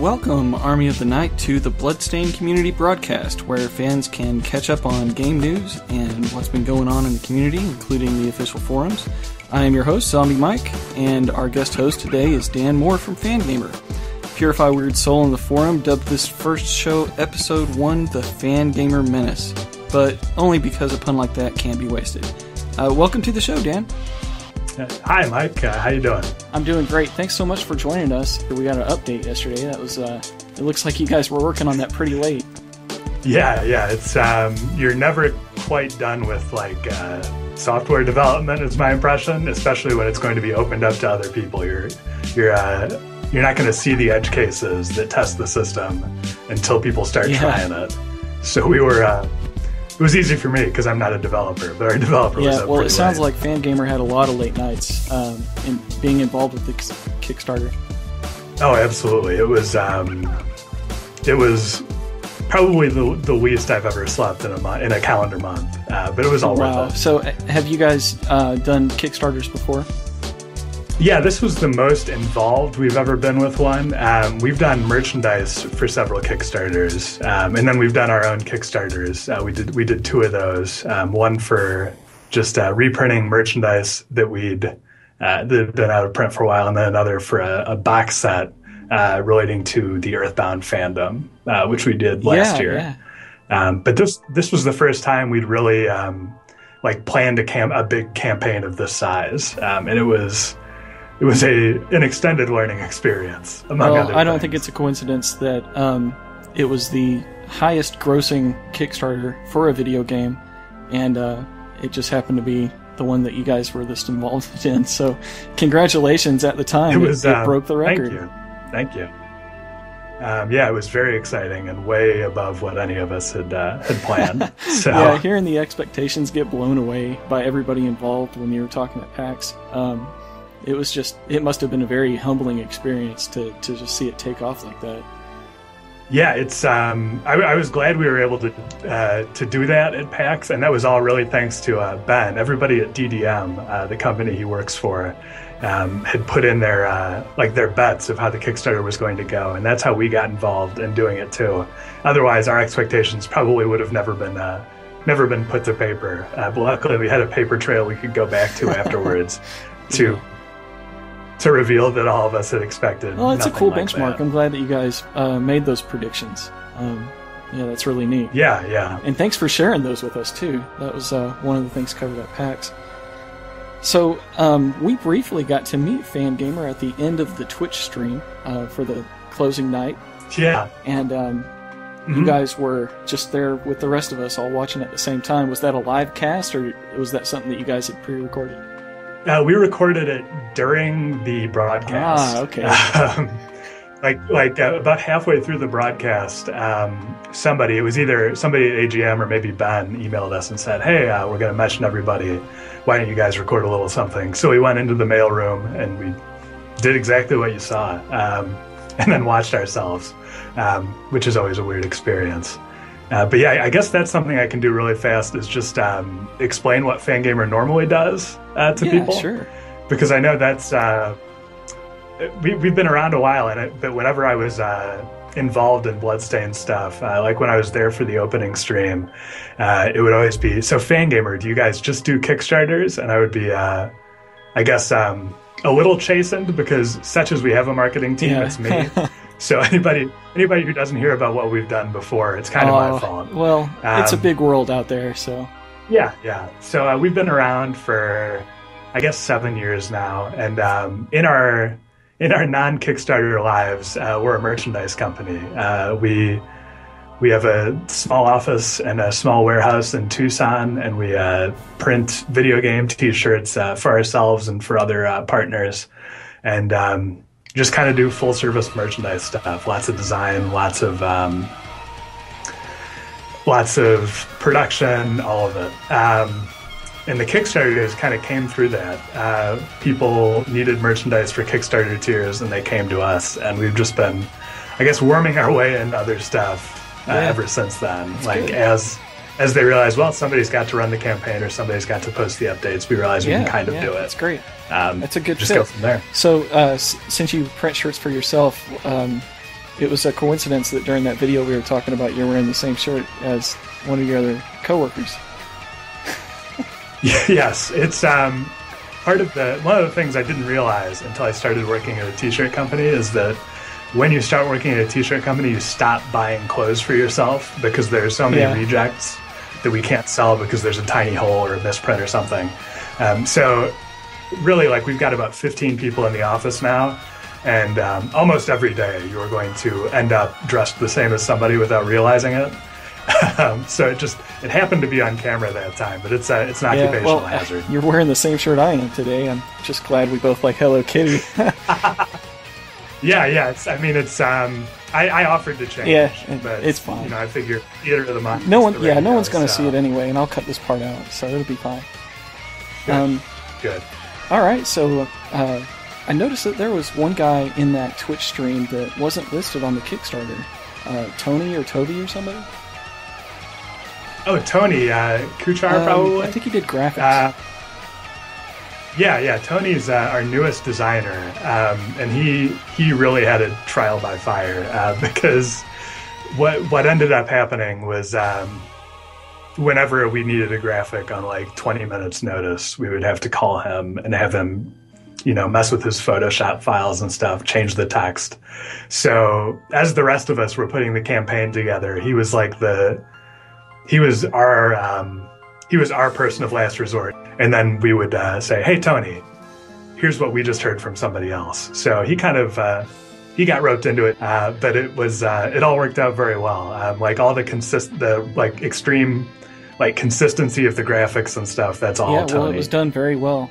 Welcome, Army of the Night, to the Bloodstained community broadcast, where fans can catch up on game news and what's been going on in the community, including the official forums. I am your host, Zombie Mike, and our guest host today is Dan Moore from Fangamer. Purify Weird Soul in the forum dubbed this first show, Episode 1, the Fangamer Menace, but only because a pun like that can't be wasted. Welcome to the show, Dan. Hi, Mike. How you doing? I'm doing great. Thanks so much for joining us. We got an update yesterday. That was. It looks like you guys were working on that pretty late. Yeah. It's you're never quite done with software development, is my impression. Especially when it's going to be opened up to other people. You're not going to see the edge cases that test the system until people start trying it. So we were. It was easy for me because I'm not a developer, but our developer was up well, it sounds late. like Fangamer had a lot of late nights in being involved with the Kickstarter. Oh, absolutely! It was probably the least I've ever slept in a calendar month, but it was all worth it. So, have you guys done Kickstarters before? Yeah, this was the most involved we've ever been with one. We've done merchandise for several Kickstarters, and then we've done our own Kickstarters. We did two of those. One for just reprinting merchandise that that had been out of print for a while, and then another for a box set relating to the Earthbound fandom, which we did last year. Yeah. But this was the first time we'd really planned a big campaign of this size, and it was an extended learning experience, among other things. I don't think it's a coincidence that it was the highest grossing Kickstarter for a video game, and it just happened to be the one that you guys were this involved in. So congratulations at the time. It broke the record. Thank you. It was very exciting and way above what any of us had planned. So. Yeah, hearing the expectations get blown away by everybody involved when you were talking at PAX, it must have been a very humbling experience to just see it take off like that. Yeah, it's I was glad we were able to do that at PAX, and that was all really thanks to Ben. Everybody at DDM, the company he works for, had put in their bets of how the Kickstarter was going to go, and that's how we got involved in doing it too. Otherwise, our expectations probably would have never been put to paper. But luckily, we had a paper trail we could go back to afterwards to reveal that all of us had expected. Well, it's a cool That. benchmark. I'm glad that you guys made those predictions. That's really neat. Yeah. And thanks for sharing those with us, too. That was one of the things covered at PAX. So, we briefly got to meet Fangamer at the end of the Twitch stream for the closing night. Yeah. And you guys were just there with the rest of us all watching at the same time. Was that a live cast, or was that something that you guys had pre-recorded? We recorded it during the broadcast. Okay. About halfway through the broadcast, somebody at AGM or maybe Ben emailed us and said, "Hey, we're going to mention everybody. Why don't you guys record a little something?" So we went into the mailroom and we did exactly what you saw, and then watched ourselves, which is always a weird experience. But yeah, I guess that's something I can do really fast is just explain what Fangamer normally does to people. Sure. Because I know that's we've been around a while, but whenever I was involved in Bloodstained stuff, like when I was there for the opening stream, it would always be, "So Fangamer, do you guys just do Kickstarters?" And I would be, I guess, a little chastened because such as we have a marketing team, it's me. So anybody who doesn't hear about what we've done before, it's kind of my fault. Well, it's a big world out there, so. Yeah. So we've been around for, I guess, 7 years now, and in our non-Kickstarter lives, we're a merchandise company. We have a small office and a small warehouse in Tucson, and we print video game T-shirts for ourselves and for other partners, and just kind of do full service merchandise stuff. Lots of design, lots of production, all of it. And the Kickstarter days kind of came through that. People needed merchandise for Kickstarter tiers, and they came to us, and we've just been, I guess, worming our way into other stuff ever since then. That's as they realize, well, somebody's got to run the campaign or somebody's got to post the updates, we realize we can kind of do it. That's great. That's a good just fit. go from there. So since you print shirts for yourself, it was a coincidence that during that video we were talking about, you're wearing the same shirt as one of your other coworkers. Yes, it's one of the things I didn't realize until I started working at a t-shirt company is that when you start working at a t-shirt company, you stop buying clothes for yourself because there's so many rejects that we can't sell because there's a tiny hole or a misprint or something. So really, like, we've got about 15 people in the office now, and almost every day you're going to end up dressed the same as somebody without realizing it. So it happened to be on camera that time, but it's an occupational hazard. You're wearing the same shirt I am today. I'm just glad we both like Hello Kitty. Yeah. I offered to change. Yeah, but it's fine. I figure theater of the mind. No one's going to see it anyway, and I'll cut this part out, so it'll be fine. Good. All right, so I noticed that there was one guy in that Twitch stream that wasn't listed on the Kickstarter. Tony or Toby or somebody? Oh, Tony Kuchar, probably. I think he did graphics. Yeah. Tony's our newest designer, and he really had a trial by fire because what ended up happening was whenever we needed a graphic on like 20 minutes notice, we would have to call him and have him, mess with his Photoshop files and stuff, change the text. So as the rest of us were putting the campaign together, he was our person of last resort. And then we would say, "Hey, Tony, here's what we just heard from somebody else." So he kind of he got roped into it, but it all worked out very well. Like all the extreme consistency of the graphics and stuff. That's all. Yeah, Tony. Well, it was done very well.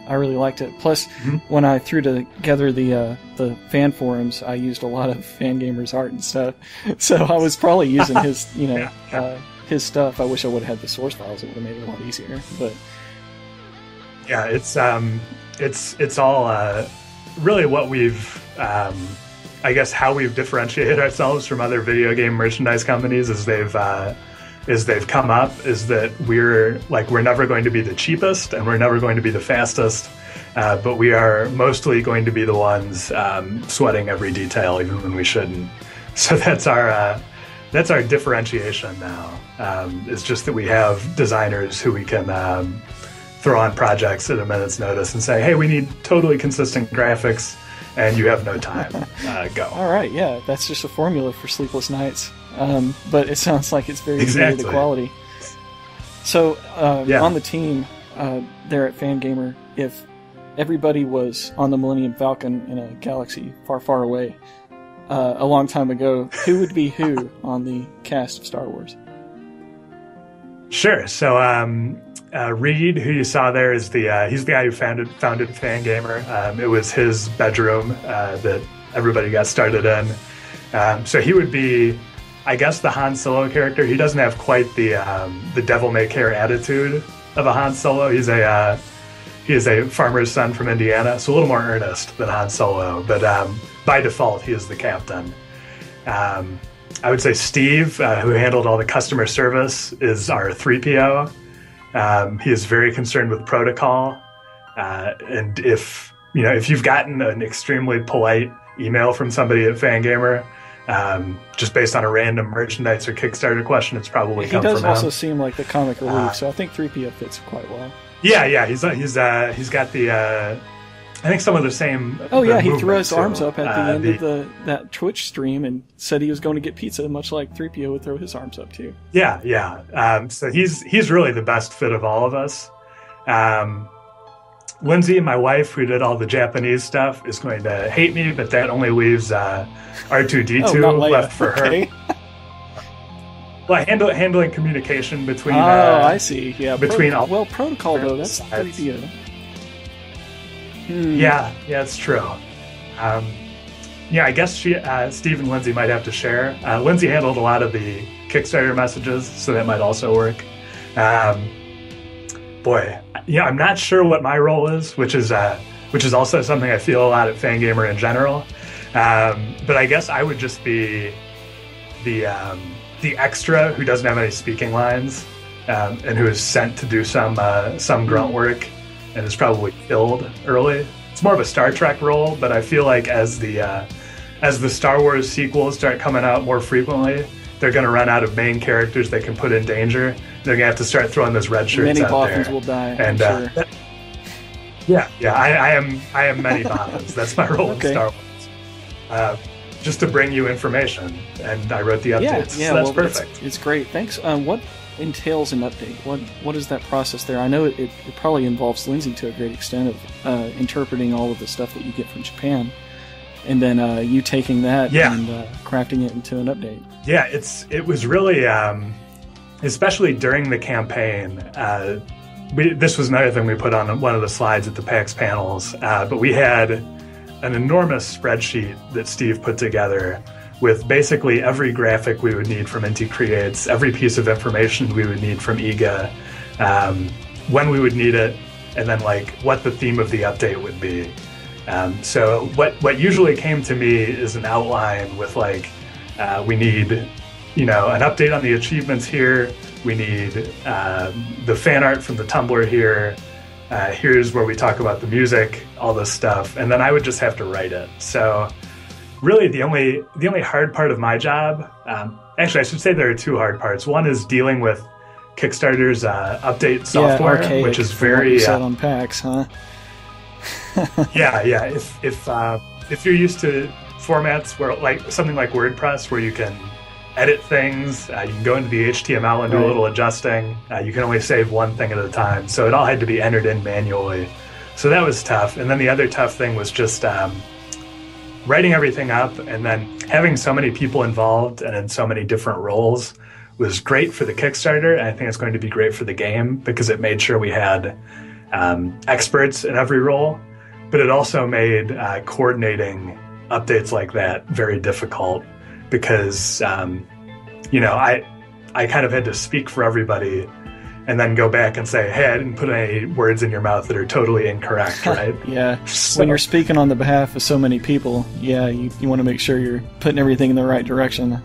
I really liked it. Plus, when I threw together the fan forums, I used a lot of Fangamer's art and stuff. So I was probably using his, his stuff. I wish I would have had the source files. It would have made it a lot easier. But yeah, it's all really what we've, I guess, how we've differentiated ourselves from other video game merchandise companies as they've come up is that we're never going to be the cheapest and we're never going to be the fastest, but we are mostly going to be the ones sweating every detail even when we shouldn't. So that's our differentiation now. It's just that we have designers who we can throw on projects at a minute's notice and say, "Hey, we need totally consistent graphics and you have no time. Go." All right, yeah, that's just a formula for sleepless nights. But it sounds like it's very good to quality. So on the team there at Fangamer, if everybody was on the Millennium Falcon in a galaxy far, far away a long time ago, who would be who on the cast of Star Wars? Sure. So Reed, who you saw there, is he's the guy who founded Fangamer. It was his bedroom that everybody got started in. So he would be, I guess, the Han Solo character. He doesn't have quite the devil-may-care attitude of a Han Solo. He is a farmer's son from Indiana, so a little more earnest than Han Solo. But by default, he is the captain. I would say Steve, who handled all the customer service, is our 3PO. He is very concerned with protocol. And if you've gotten an extremely polite email from somebody at Fangamer, just based on a random merchandise or Kickstarter question, it's probably come from him. He does also seem like the comic relief, so I think 3PO fits quite well. Yeah, he's got the I think some of the same. Oh yeah, he threw his arms up at the end of that Twitch stream and said he was going to get pizza, much like 3PO would throw his arms up too. Yeah. So he's really the best fit of all of us. Lindsay, my wife, who did all the Japanese stuff, is going to hate me, but that only leaves R2-D2 left for her. Well, handling communication between. I see. Yeah. Between protocol though. That's 3PO. Yeah, it's true. I guess Steve and Lindsay might have to share. Lindsay handled a lot of the Kickstarter messages, so that might also work. I'm not sure what my role is, which is also something I feel a lot at Fangamer in general. But I guess I would just be the extra who doesn't have any speaking lines, and who is sent to do some grunt work, and is probably killed early. It's more of a Star Trek role, but I feel like as the as the Star Wars sequels start coming out more frequently, they're going to run out of main characters they can put in danger. They're going to have to start throwing those red shirts Many out Boffins there. will die, and I'm sure. I am many Boffins. That's my role in Star Wars. Just to bring you information, and I wrote the updates. Yeah, so that's perfect. It's great. Thanks. What entails an update? What is that process there? I know it probably involves Lindsay to a great extent of interpreting all of the stuff that you get from Japan, and then you taking that and crafting it into an update. Yeah, it was really, especially during the campaign. This was another thing we put on one of the slides at the PAX panels, but we had an enormous spreadsheet that Steve put together with basically every graphic we would need from Inti Creates, every piece of information we would need from IGA, when we would need it, and then like what the theme of the update would be. So what usually came to me is an outline with like, we need, an update on the achievements here. We need the fan art from the Tumblr here. Here's where we talk about the music, all this stuff, and then I would just have to write it. So really the only hard part of my job, actually I should say there are two hard parts. One is dealing with Kickstarter's update software, archaic, which is very set on PAX, huh? yeah. If you're used to formats where like something like WordPress where you can edit things, you can go into the HTML and do a little adjusting. You can only save one thing at a time, so it all had to be entered in manually. So that was tough. And then the other tough thing was just writing everything up, and then having so many people involved and in so many different roles was great for the Kickstarter, and I think it's going to be great for the game because it made sure we had experts in every role, but it also made coordinating updates like that very difficult because, I kind of had to speak for everybody and then go back and say, hey, I didn't put any words in your mouth that are totally incorrect, right? Yeah. So, when you're speaking on the behalf of so many people, you want to make sure you're putting everything in the right direction.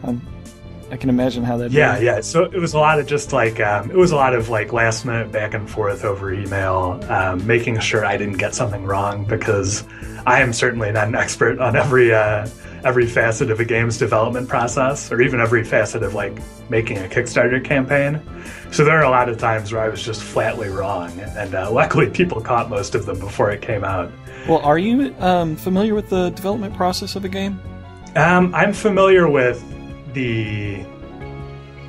I can imagine how that. Yeah. So it was a lot of just like last minute back and forth over email, making sure I didn't get something wrong because I am certainly not an expert on every facet of a game's development process, or even every facet of like making a Kickstarter campaign. So there are a lot of times where I was just flatly wrong, and luckily people caught most of them before it came out. Well, are you familiar with the development process of a game? I'm familiar with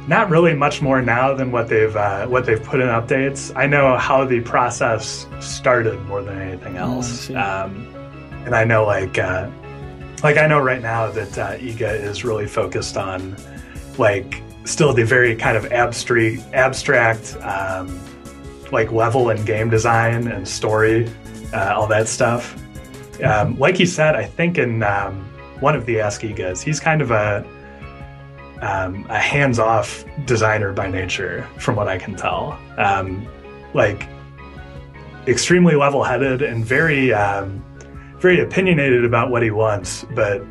not really much more now than what they've put in updates. I know how the process started more than anything else, and I know I know right now that IGA is really focused on still the very kind of abstract level and game design and story, all that stuff. Like you said, I think in one of the Ask IGAs, he's kind of a hands-off designer by nature, from what I can tell. Extremely level-headed and very opinionated about what he wants, but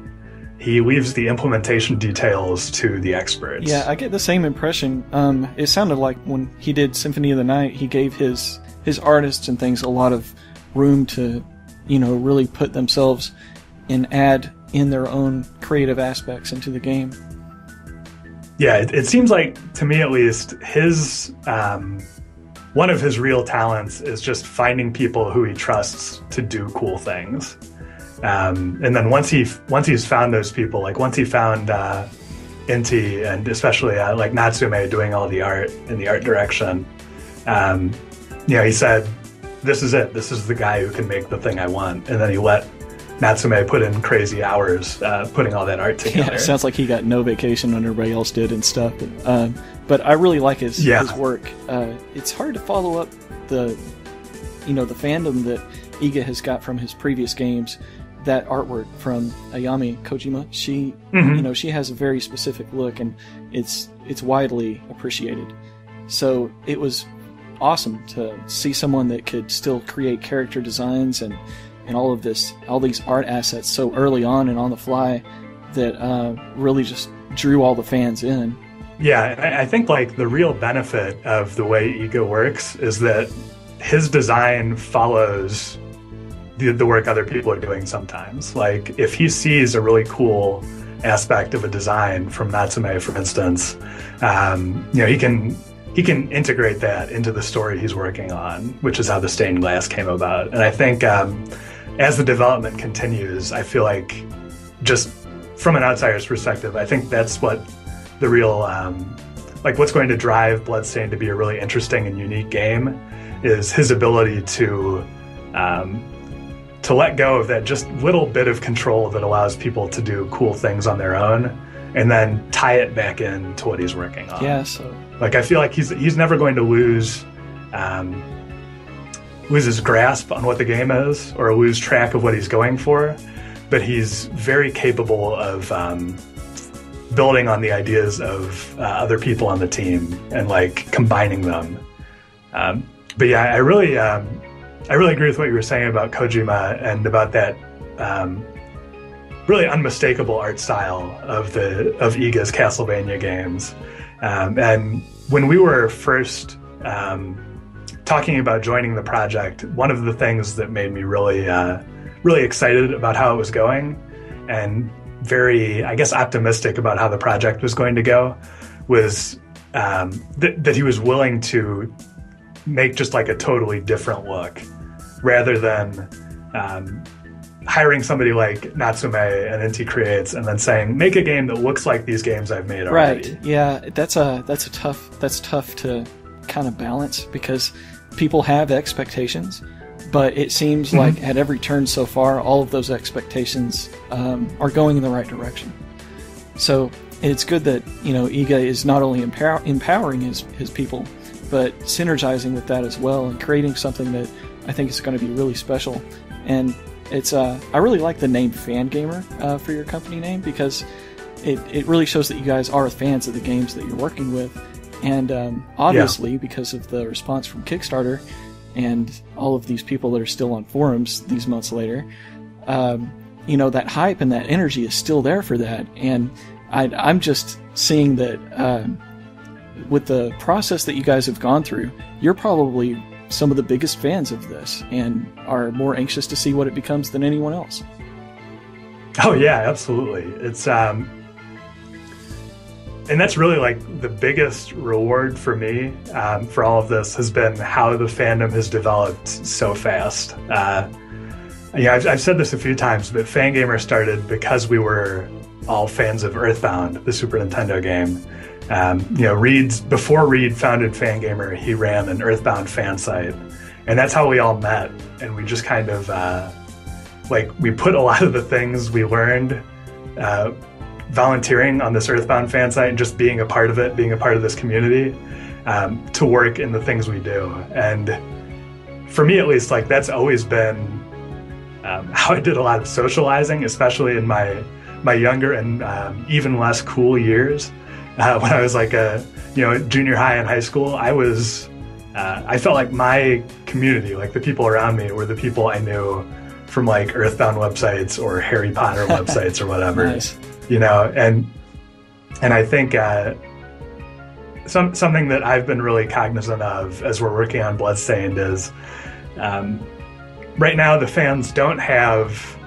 he leaves the implementation details to the experts. Yeah, I get the same impression. It sounded like when he did Symphony of the Night, he gave his artists and things a lot of room to, really put themselves and add in their own creative aspects into the game. Yeah, it seems like, to me at least, his one of his real talents is just finding people who he trusts to do cool things. And then once he's found those people, once he found Inti, and especially Natsume doing all the art in the art direction, he said, this is it. This is the guy who can make the thing I want. And then he let Natsume put in crazy hours putting all that art together. Yeah, it sounds like he got no vacation when everybody else did and stuff. But I really like his work. It's hard to follow up the fandom that IGA has got from his previous games. That artwork from Ayami Kojima, she has a very specific look, and it's widely appreciated. So it was awesome to see someone that could still create character designs and all these art assets so early on and on the fly that really just drew all the fans in. Yeah, I think the real benefit of the way IGA works is that his design follows the work other people are doing sometimes. Like if he sees a really cool aspect of a design from Natsume, for instance, he can integrate that into the story he's working on, which is how the stained glass came about. And I think as the development continues, I feel like, just from an outsider's perspective, I think that's what the real what's going to drive Bloodstained to be a really interesting and unique game is his ability to let go of that just little bit of control that allows people to do cool things on their own, and then tie it back into what he's working on. Yeah, so I feel like he's never going to lose his grasp on what the game is, or lose track of what he's going for, but he's very capable of building on the ideas of other people on the team and combining them. But yeah, I really agree with what you were saying about Kojima and about that really unmistakable art style of IGA's Castlevania games. And when we were first talking about joining the project, one of the things that made me really excited about how it was going and very, I guess, optimistic about how the project was going to go was that he was willing to make just a totally different look, rather than hiring somebody like Natsume and Inti Creates and then saying, make a game that looks like these games I've made already. Right. Yeah, that's tough to kind of balance, because people have expectations, but it seems like at every turn so far, all of those expectations are going in the right direction. So it's good that IGA is not only empowering his people, but synergizing with that as well and creating something that I think is going to be really special. And it's I really like the name Fangamer for your company name, because it really shows that you guys are fans of the games that you're working with. And obviously, because of the response from Kickstarter and all of these people that are still on forums these months later, that hype and that energy is still there for that. And I'm just seeing that with the process that you guys have gone through, you're probably some of the biggest fans of this and are more anxious to see what it becomes than anyone else. Oh yeah, absolutely. It's and that's really the biggest reward for me for all of this has been how the fandom has developed so fast. I've said this a few times, but Fangamer started because we were all fans of Earthbound, the Super Nintendo game. Before Reed founded Fangamer, he ran an Earthbound fan site, and that's how we all met. And we just kind of we put a lot of the things we learned volunteering on this Earthbound fan site and just being a part of it, being a part of this community, to work in the things we do. And for me, at least, that's always been how I did a lot of socializing, especially in my younger and even less cool years. When I was junior high and high school, I felt like my community, the people around me, were the people I knew from Earthbound websites or Harry Potter websites or whatever. Nice. And I think something that I've been really cognizant of as we're working on Bloodstained is right now the fans don't have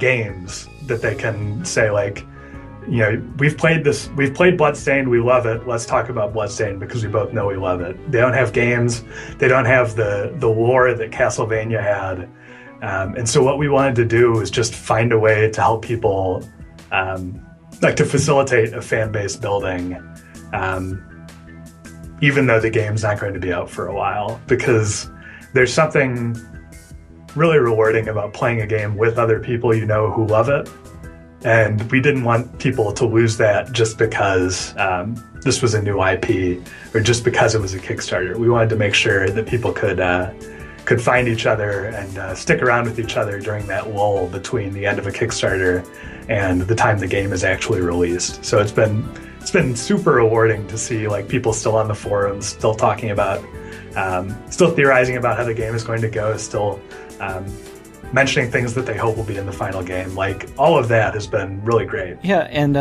games that they can say we've played Bloodstained, we love it, let's talk about Bloodstained because we both know we love it. They don't have games, they don't have the lore that Castlevania had. And so what we wanted to do was just find a way to help people, to facilitate a fan base building, even though the game's not going to be out for a while, because there's something really rewarding about playing a game with other people who love it. And we didn't want people to lose that just because this was a new IP or just because it was a Kickstarter. We wanted to make sure that people could find each other and stick around with each other during that lull between the end of a Kickstarter and the time the game is actually released. So it's been super rewarding to see people still on the forums, still talking about, still theorizing about how the game is going to go, still mentioning things that they hope will be in the final game. All of that has been really great. Yeah, and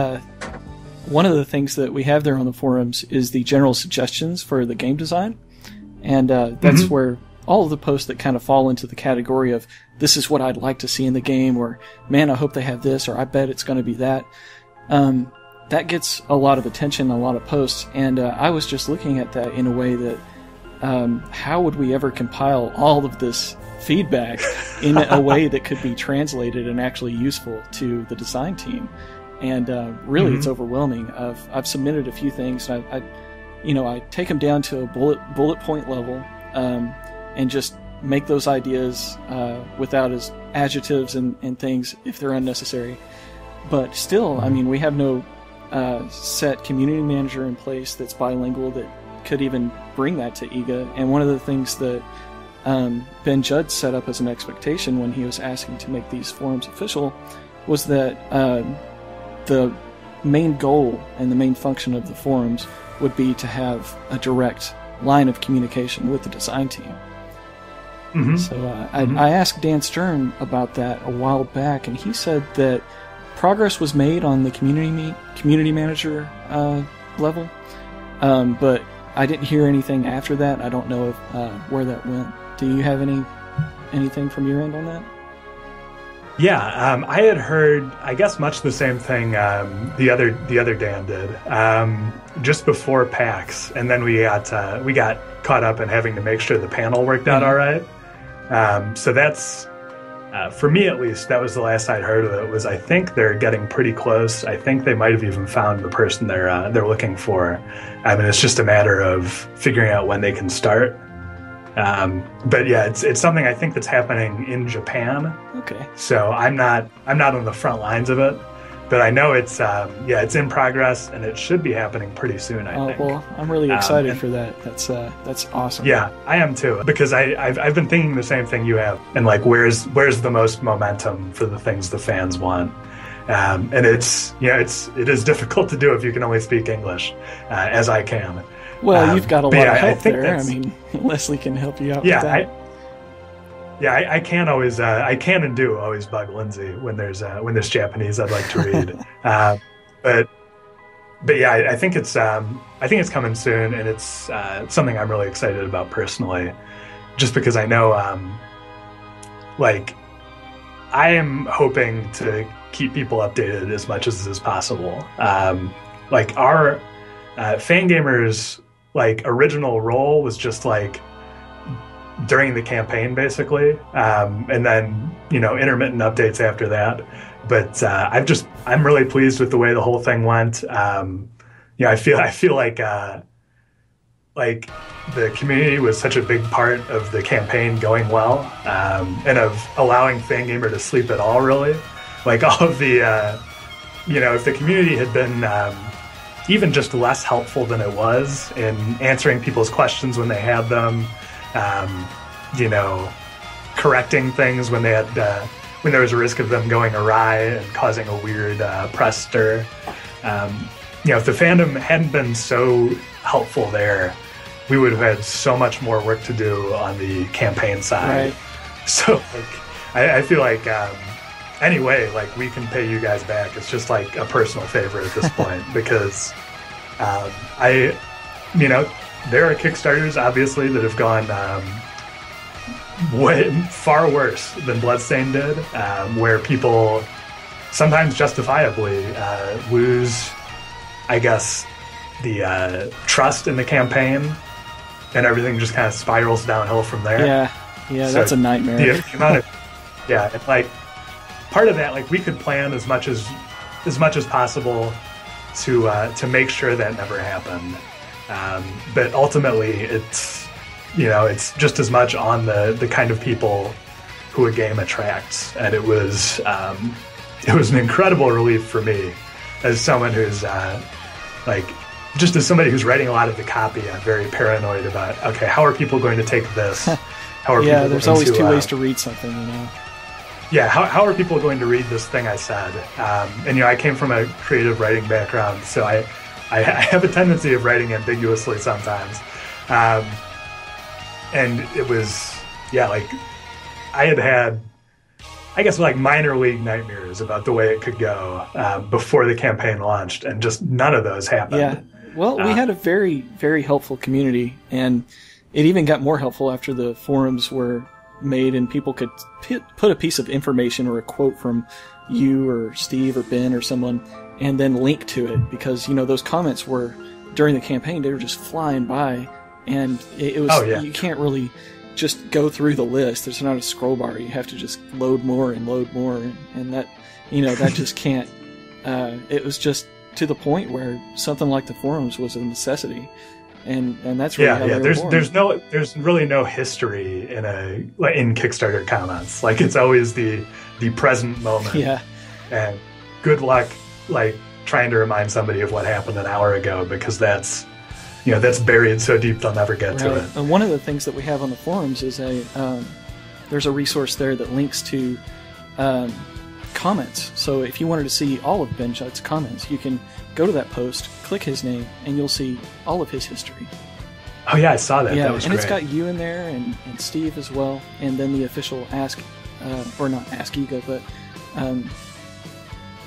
one of the things that we have there on the forums is the general suggestions for the game design. And that's where all of the posts that kind of fall into the category of this is what I'd like to see in the game, or man, I hope they have this, or I bet it's going to be that. That gets a lot of attention, a lot of posts, and I was just looking at that in a way that how would we ever compile all of this feedback in a way that could be translated and actually useful to the design team? And really, it's overwhelming. I've submitted a few things, and I take them down to a bullet point level, and just make those ideas without as adjectives and things if they're unnecessary. But still, I mean, we have no set community manager in place that's bilingual that could even bring that to IGA. And one of the things that Ben Judd set up as an expectation when he was asking to make these forums official was that the main goal and the main function of the forums would be to have a direct line of communication with the design team. So I asked Dan Stern about that a while back, and he said that progress was made on the community manager level, but I didn't hear anything after that. I don't know if, where that went. Do you have anything from your end on that? Yeah, I had heard, I guess, much the same thing the other Dan did, just before PAX, and then we got caught up in having to make sure the panel worked out all right. So that's, for me at least, that was the last I'd heard of it. Was I think they're getting pretty close. I think they might have even found the person they're looking for. I mean, it's just a matter of figuring out when they can start. But yeah, it's something I think that's happening in Japan. Okay. So I'm not on the front lines of it, but I know it's in progress, and it should be happening pretty soon. I think. Well, I'm really excited for that. That's awesome. Yeah, I am too, because I've been thinking the same thing you have, and like where's the most momentum for the things the fans want. And it is difficult to do if you can only speak English, as I can. Well, you've got a lot of help there. I mean, Leslie can help you out with that. I can always, I can and do always bug Lindsay when there's Japanese I'd like to read. But yeah, I think it's coming soon, and it's something I'm really excited about personally, just because I know, like, I am hoping to keep people updated as much as is possible. Like our Fangamer's like original role was just like during the campaign basically, and then intermittent updates after that. But I'm really pleased with the way the whole thing went. I feel like the community was such a big part of the campaign going well, and of allowing Fangamer to sleep at all, really. Like all of the if the community had been even just less helpful than it was in answering people's questions when they had them, correcting things when they had when there was a risk of them going awry and causing a weird press stir. If the fandom hadn't been so helpful there, we would have had so much more work to do on the campaign side. Right. So I feel like anyway, like we can pay you guys back. It's just like a personal favor at this point because there are Kickstarters obviously that have gone way far worse than Bloodstained did, where people sometimes justifiably lose, I guess, the trust in the campaign, and everything just kind of spirals downhill from there. Yeah, so that's a nightmare. The amount of like part of that, like we could plan as much as possible to make sure that never happened, but ultimately it's just as much on the kind of people who a game attracts, and it was an incredible relief for me as someone who's just as somebody who's writing a lot of the copy. I'm very paranoid about, okay, how are people going to take this? How are people there's always two ways to read something, Yeah, how are people going to read this thing I said? And I came from a creative writing background, so I have a tendency of writing ambiguously sometimes. And it was, like I had, I guess, like minor league nightmares about the way it could go before the campaign launched, and just none of those happened. Yeah, well, we had a very, very helpful community, and it even got more helpful after the forums were made and people could put a piece of information or a quote from you or Steve or Ben or someone and then link to it, because, those comments were, during the campaign, they were just flying by, and it was, you can't really just go through the list. There's not a scroll bar. You have to just load more, and that, that just can't, it was just to the point where something like the forums was a necessity. And that's really how they were born. There's really no history in Kickstarter comments. Like, it's always the present moment. Yeah. And good luck trying to remind somebody of what happened an hour ago, because that's buried so deep they'll never get to it. And one of the things that we have on the forums is there's a resource there that links to comments. So if you wanted to see all of Ben Shutt's comments, you can go to that post, click his name, and you'll see all of his history. Oh yeah, I saw that. Yeah, that was and great. It's got you in there and Steve as well, and then the official or not Ask Ego, but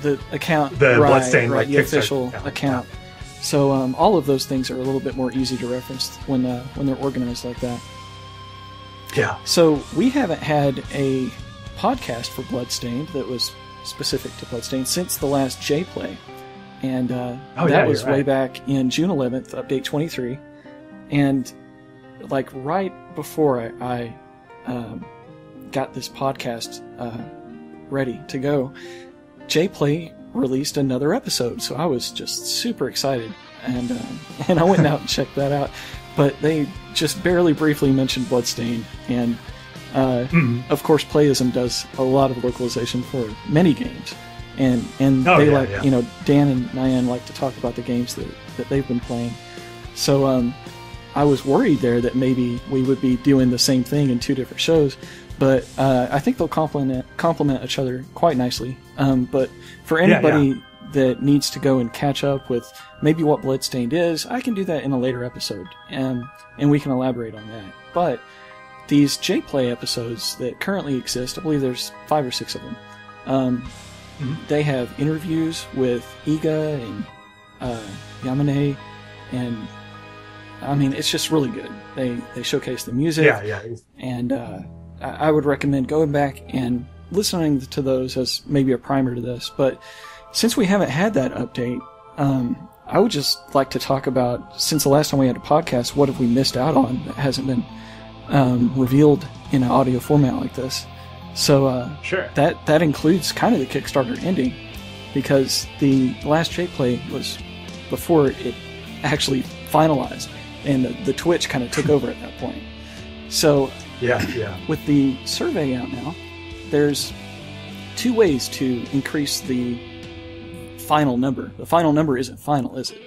the account, the Bloodstained, the official account. Yeah. So all of those things are a little bit more easy to reference when they're organized like that. Yeah. So we haven't had a podcast for Bloodstained that was specific to Bloodstained since the last J-Play. And that was way back in June 11th, update 23. And right before I got this podcast ready to go, J-Play released another episode. So I was just super excited. And I went out and checked that out. But they just barely briefly mentioned Bloodstained. And of course, Playism does a lot of localization for many games. And Dan and Nyan like to talk about the games that they've been playing. So I was worried there that maybe we would be doing the same thing in two different shows, but I think they'll complement each other quite nicely. But for anybody that needs to go and catch up with maybe what Bloodstained is, I can do that in a later episode, and we can elaborate on that. But these J-Play episodes that currently exist, I believe there's 5 or 6 of them. They have interviews with Iga and Yamane, and I mean, it's just really good. They showcase the music, and I would recommend going back and listening to those as maybe a primer to this. But since we haven't had that update, I would just like to talk about, since the last time we had a podcast, what have we missed out on that hasn't been revealed in an audio format like this. So sure. That includes kind of the Kickstarter ending, because the last J-Play was before it actually finalized, and the Twitch kind of took over at that point. So with the survey out now, there's 2 ways to increase the final number. The final number isn't final, is it?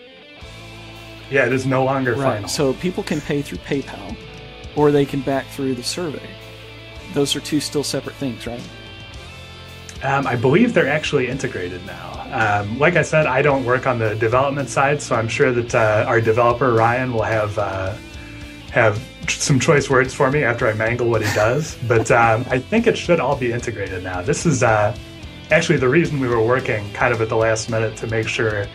Yeah, it is no longer final. So people can pay through PayPal, or they can back through the survey. Those are 2 still separate things, right? I believe they're actually integrated now. Like I said, I don't work on the development side, so I'm sure that our developer, Ryan, will have some choice words for me after I mangle what he does. But I think it should all be integrated now. This is actually the reason we were working kind of at the last minute to make sure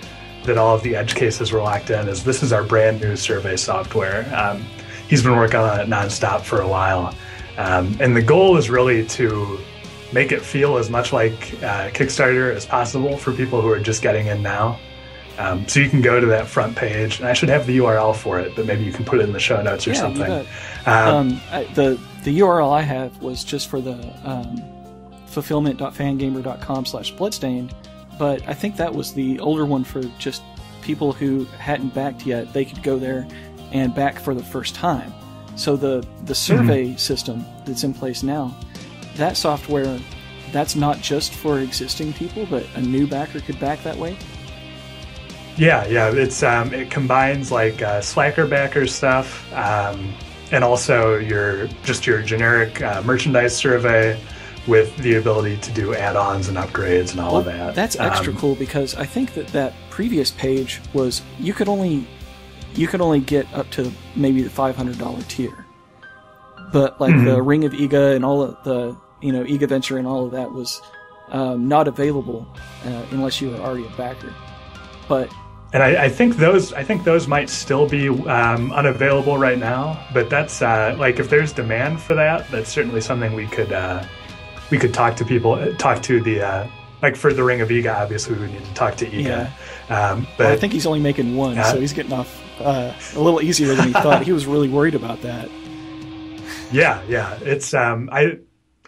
that all of the edge cases were locked in, is this is our brand new survey software. He's been working on it nonstop for a while. And the goal is really to make it feel as much like Kickstarter as possible for people who are just getting in now. So you can go to that front page, and I should have the URL for it, but maybe you can put it in the show notes or something. The URL I have was just for the fulfillment.fangamer.com/bloodstained, but I think that was the older one for just people who hadn't backed yet. They could go there and back for the first time. So the survey system that's in place now, that software, that's not just for existing people, but a new backer could back that way? Yeah, it's it combines like Slacker backer stuff, and also your generic merchandise survey with the ability to do add-ons and upgrades and all of that. That's extra cool, because I think that previous page was you could only get up to maybe the $500 tier, but the Ring of Iga and all of the Iga Venture and all of that was not available unless you were already a backer. But And I think those might still be unavailable right now. But that's like if there's demand for that, that's certainly something we could talk to people, talk to the like for the Ring of IGA. Obviously, we would need to talk to IGA. Yeah. But well, I think he's only making one, so he's getting off a little easier than he thought. He was really worried about that. Yeah. It's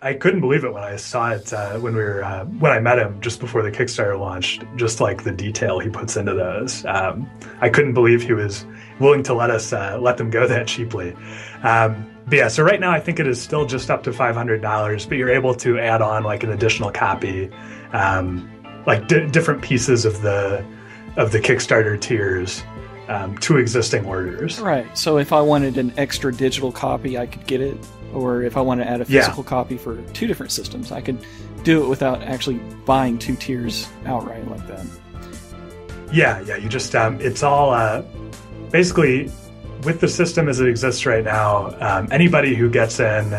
I couldn't believe it when I saw it when I met him just before the Kickstarter launched. Just like the detail he puts into those, I couldn't believe he was willing to let them go that cheaply. But yeah, so right now I think it is still just up to $500, but you're able to add on like an additional copy, like different pieces of the Kickstarter tiers to existing orders. Right. So if I wanted an extra digital copy, I could get it. Or if I want to add a physical copy for 2 different systems, I could do it without actually buying 2 tiers outright like that. Yeah. You just it's all basically with the system as it exists right now. Anybody who gets in,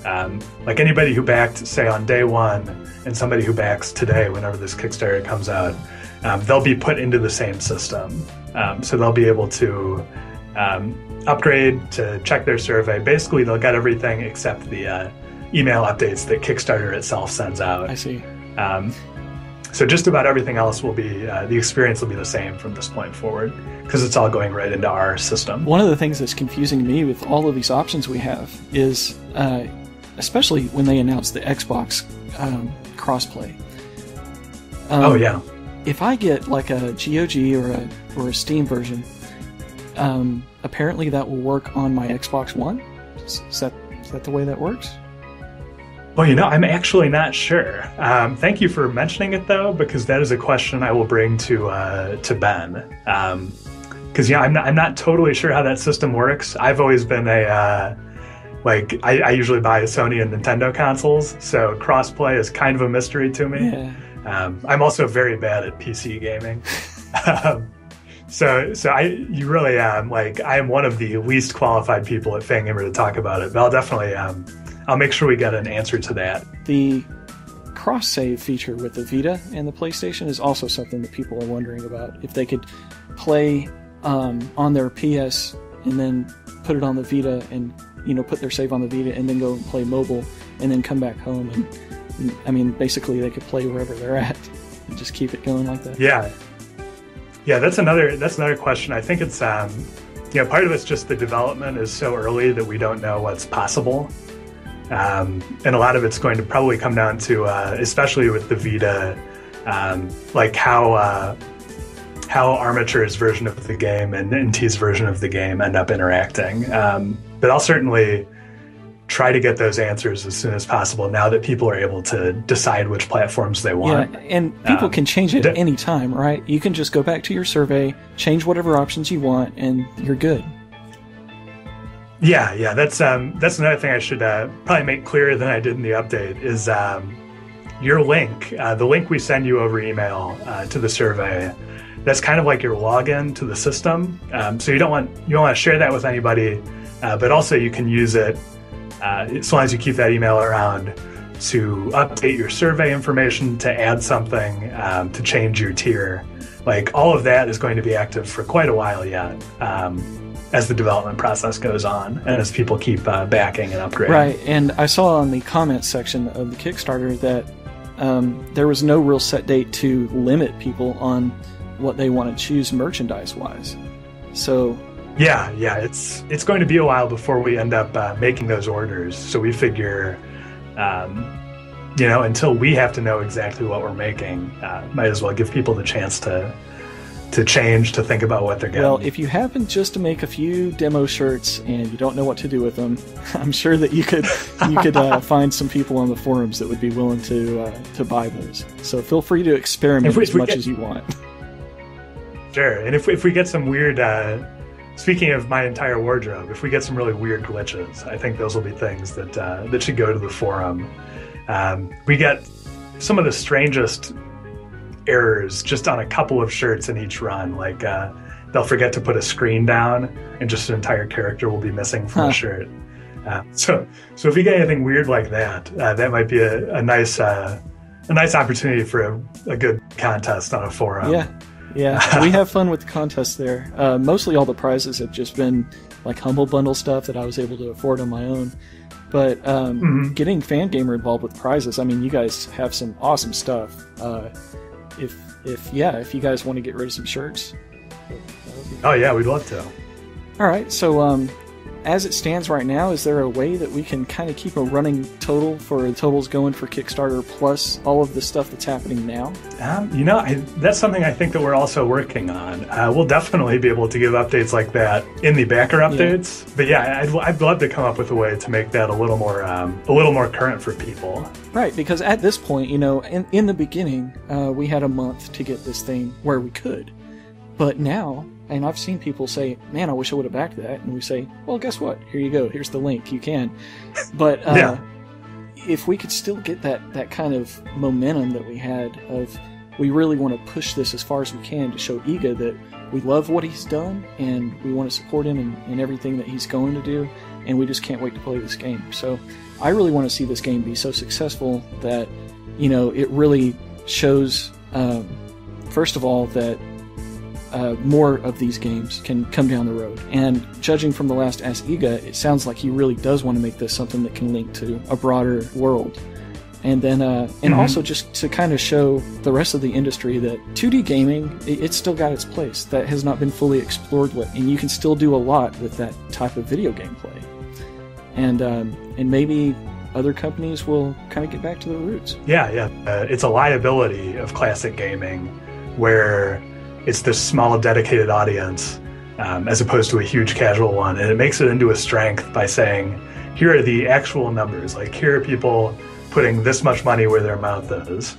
like anybody who backed, say on day 1, and somebody who backs today, whenever this Kickstarter comes out, they'll be put into the same system. So they'll be able to upgrade to check their survey. Basically, they'll get everything except the email updates that Kickstarter itself sends out. I see. So just about everything else will be, the experience will be the same from this point forward, because it's all going right into our system. One of the things that's confusing to me with all of these options we have is, especially when they announce the Xbox crossplay. If I get like a GOG or a Steam version, apparently that will work on my Xbox One. Is that the way that works? Well, I'm actually not sure. Thank you for mentioning it, though, because that is a question I will bring to Ben. Because I'm not totally sure how that system works. I've always been I usually buy Sony and Nintendo consoles, so crossplay is kind of a mystery to me. Yeah. I'm also very bad at PC gaming. So you really I am one of the least qualified people at Fangamer to talk about it, but I'll definitely I'll make sure we get an answer to that. The cross-save feature with the Vita and the PlayStation is also something that people are wondering about. If they could play on their PS and then put it on the Vita and put their save on the Vita and then go and play mobile and then come back home and I mean basically they could play wherever they're at and just keep it going like that. Yeah, that's another question. I think it's part of it's just the development is so early that we don't know what's possible, and a lot of it's going to probably come down to especially with the Vita, like how Armature's version of the game and NT's version of the game end up interacting. But I'll certainly try to get those answers as soon as possible now that people are able to decide which platforms they want. Yeah, and people can change it at any time, right? You can just go back to your survey, change whatever options you want, and you're good. Yeah, that's another thing I should probably make clearer than I did in the update is your link, the link we send you over email to the survey. That's kind of like your login to the system. So you don't want to share that with anybody, but also you can use it as long as you keep that email around to update your survey information, to add something, to change your tier. Like all of that is going to be active for quite a while yet, as the development process goes on and as people keep backing and upgrading. Right, and I saw on the comments section of the Kickstarter that there was no real set date to limit people on what they want to choose merchandise-wise. So yeah, it's going to be a while before we end up making those orders. So we figure, until we have to know exactly what we're making, might as well give people the chance to change, to think about what they're getting. Well, if you happen just to make a few demo shirts and you don't know what to do with them, I'm sure that you could find some people on the forums that would be willing to buy those. So feel free to experiment as much as you want. Sure, and if we get some weird, speaking of my entire wardrobe, if we get some really weird glitches, I think those will be things that should go to the forum. We get some of the strangest errors just on a couple of shirts in each run. Like they'll forget to put a screen down, and just an entire character will be missing from a shirt. So if you get anything weird like that, that might be a nice opportunity for a good contest on a forum. Yeah. Yeah, we have fun with the contests there. Mostly all the prizes have just been like Humble Bundle stuff that I was able to afford on my own. But getting Fangamer involved with prizes, I mean, you guys have some awesome stuff. If you guys want to get rid of some shirts. Oh yeah, we'd love to. All right, so as it stands right now, is there a way that we can kind of keep a running total for the totals going for Kickstarter plus all of the stuff that's happening now? That's something I think that we're also working on. We'll definitely be able to give updates like that in the backer updates. Yeah. But yeah, I'd love to come up with a way to make that a little more current for people. Right, because at this point, in the beginning, we had a month to get this thing where we could. But now, and I've seen people say, man, I wish I would have backed that. And we say, well, guess what? Here you go. Here's the link. You can. But if we could still get that kind of momentum that we had of we really want to push this as far as we can to show IGA that we love what he's done and we want to support him in everything that he's going to do. And we just can't wait to play this game. So I really want to see this game be so successful that, it really shows, first of all, that more of these games can come down the road. And judging from the last Ask IGA, it sounds like he really does want to make this something that can link to a broader world. And then, also just to kind of show the rest of the industry that 2D gaming, it's still got its place. That has not been fully explored yet, and you can still do a lot with that type of video game play. And maybe other companies will kind of get back to their roots. Yeah. It's a liability of classic gaming where it's this small, dedicated audience as opposed to a huge casual one. And it makes it into a strength by saying, here are the actual numbers. Like, here are people putting this much money where their mouth is.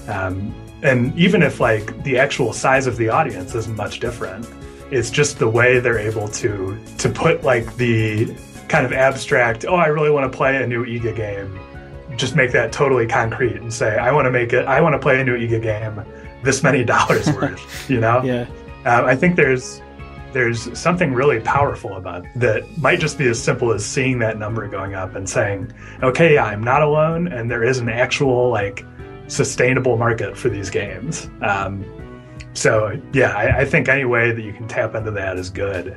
And even if, like, the actual size of the audience isn't much different, it's just the way they're able to put, like, the kind of abstract, I really want to play a new IGA game, just make that totally concrete and say, I want to play a new IGA game, this many dollars worth, Yeah. I think there's something really powerful about that. Might just be as simple as seeing that number going up and saying, okay, I'm not alone, and there is an actual, like, sustainable market for these games. I think any way that you can tap into that is good,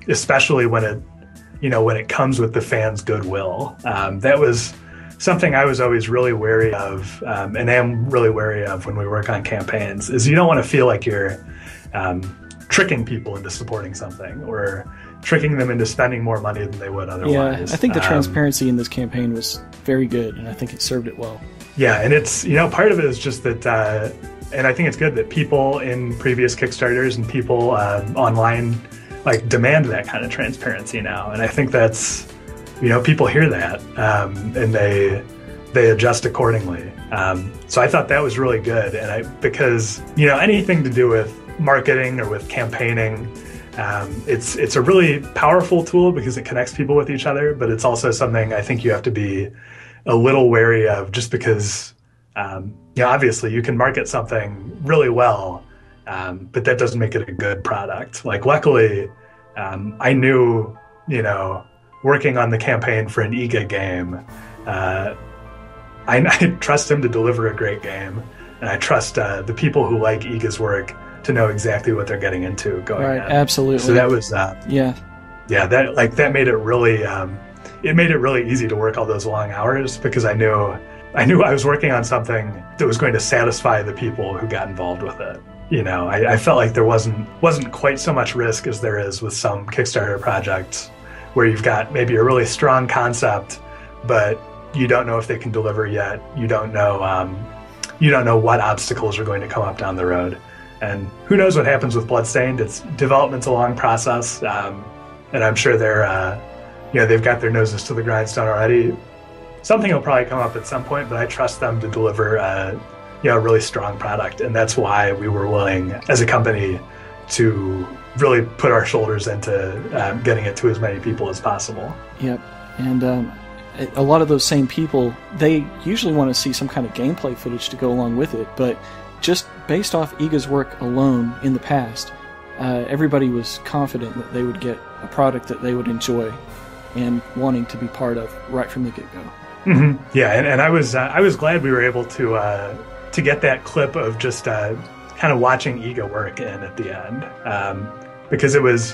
especially when it comes with the fans' goodwill. That was something I was always really wary of, and am really wary of when we work on campaigns, is you don't want to feel like you're tricking people into supporting something or tricking them into spending more money than they would otherwise. Yeah, I think the transparency in this campaign was very good, and I think it served it well. Yeah, and it's, part of it is just that, and I think it's good that people in previous Kickstarters and people online, like, demand that kind of transparency now. And I think that's, people hear that, and they adjust accordingly. So I thought that was really good. And because, anything to do with marketing or with campaigning, it's a really powerful tool because it connects people with each other, but it's also something I think you have to be a little wary of, just because, obviously you can market something really well, but that doesn't make it a good product. Like, luckily, I knew, working on the campaign for an IGA game, I trust him to deliver a great game, and I trust the people who like IGA's work to know exactly what they're getting into going right, in. Absolutely. So that was that made it really easy to work all those long hours, because I knew I was working on something that was going to satisfy the people who got involved with it. I felt like there wasn't quite so much risk as there is with some Kickstarter projects, where you've got maybe a really strong concept, but you don't know if they can deliver yet. You don't know what obstacles are going to come up down the road. And who knows what happens with Bloodstained? Development's a long process, and I'm sure they've got their noses to the grindstone already. Something will probably come up at some point, but I trust them to deliver a really strong product, and that's why we were willing, as a company, to really put our shoulders into getting it to as many people as possible. Yep, and a lot of those same people, they usually want to see some kind of gameplay footage to go along with it, but just based off IGA's work alone in the past, everybody was confident that they would get a product that they would enjoy and wanting to be part of right from the get-go. Mm-hmm. Yeah, and I was glad we were able to get that clip of just kind kind of watching IGA work in at the end, because it was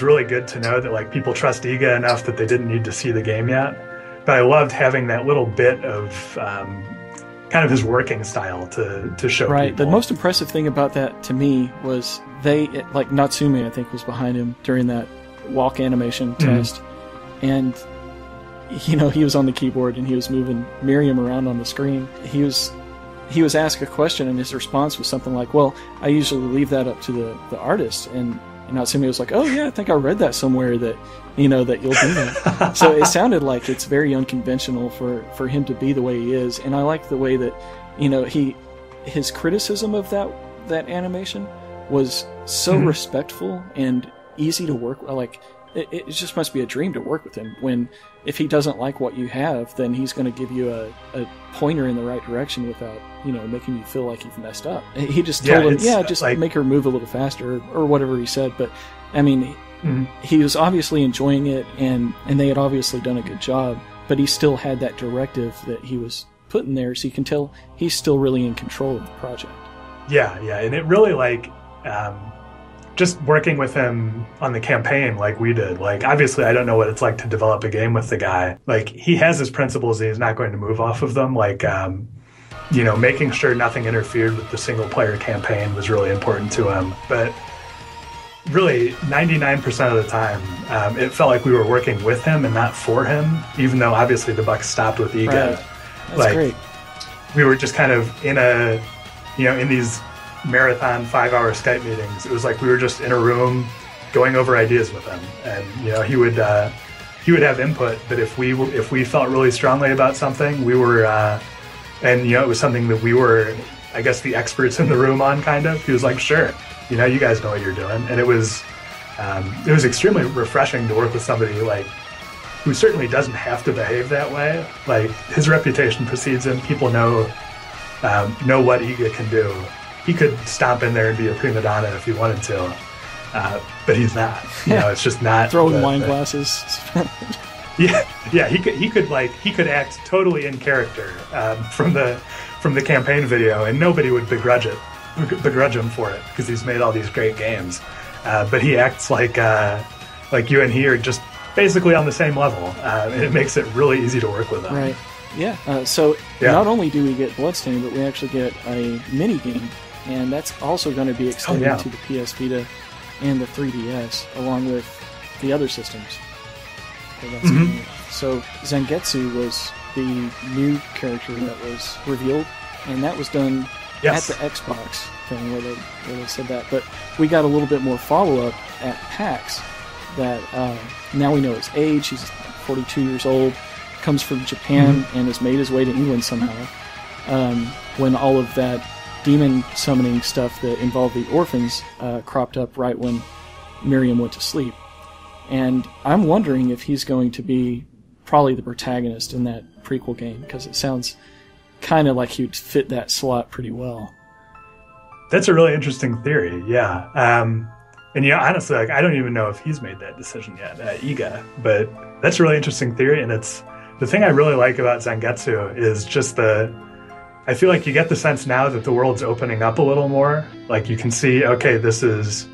really good to know that like people trust IGA enough that they didn't need to see the game yet. But I loved having that little bit of kind of his working style to show right. people. The most impressive thing about that to me was Natsume, I think, was behind him during that walk animation test. And, he was on the keyboard and he was moving Miriam around on the screen. He was asked a question and his response was something like, well, I usually leave that up to the artist. And Natsume was like, oh yeah, I think I read that somewhere that, that you'll do that. So it sounded like it's very unconventional for him to be the way he is. And I like the way that, his criticism of that animation was so respectful and easy to work with. Like, it just must be a dream to work with him. When, if he doesn't like what you have, then he's going to give you a pointer in the right direction without, making you feel like you've messed up. He just told him, just like, make her move a little faster or whatever he said. But, I mean, he was obviously enjoying it and they had obviously done a good job, but he still had that directive that he was putting there, so you can tell he's still really in control of the project. Yeah, and it really, like, just working with him on the campaign like we did, like, obviously I don't know what it's like to develop a game with the guy. Like, he has his principles and he's not going to move off of them. Like, making sure nothing interfered with the single-player campaign was really important to him. But really, 99% of the time, it felt like we were working with him and not for him, even though obviously the buck stopped with IGA. Right. That's great. We were just kind of in in these marathon 5-hour Skype meetings. It was like we were just in a room going over ideas with him, and he would have input. But if we felt really strongly about something, we were and it was something that we were, I guess, the experts in the room on, kind of. He was like, sure, you guys know what you're doing. And it was extremely refreshing to work with somebody like who certainly doesn't have to behave that way. Like, his reputation precedes him. People know what IGA can do. He could stomp in there and be a prima donna if he wanted to, but he's not. It's just not throwing wine glasses. Yeah. He could act totally in character from the campaign video, and nobody would begrudge him for it because he's made all these great games. But he acts like you and he are just basically on the same level, and it makes it really easy to work with him. Right. Yeah. So not only do we get Bloodstained, but we actually get a mini game, and that's also going to be extended to the PS Vita and the 3DS, along with the other systems. So Zangetsu was the new character that was revealed, and that was done at the Xbox thing where they said that. But we got a little bit more follow-up at PAX that now we know his age. He's 42 years old, comes from Japan, and has made his way to England somehow. When all of that demon summoning stuff that involved the orphans cropped up right when Miriam went to sleep. And I'm wondering if he's going to be probably the protagonist in that prequel game, because it sounds kind of like he'd fit that slot pretty well. That's a really interesting theory, yeah. And honestly, like, I don't even know if he's made that decision yet, IGA, but that's a really interesting theory. And it's the thing I really like about Zangetsu is just I feel like you get the sense now that the world's opening up a little more. Like, you can see, okay, this is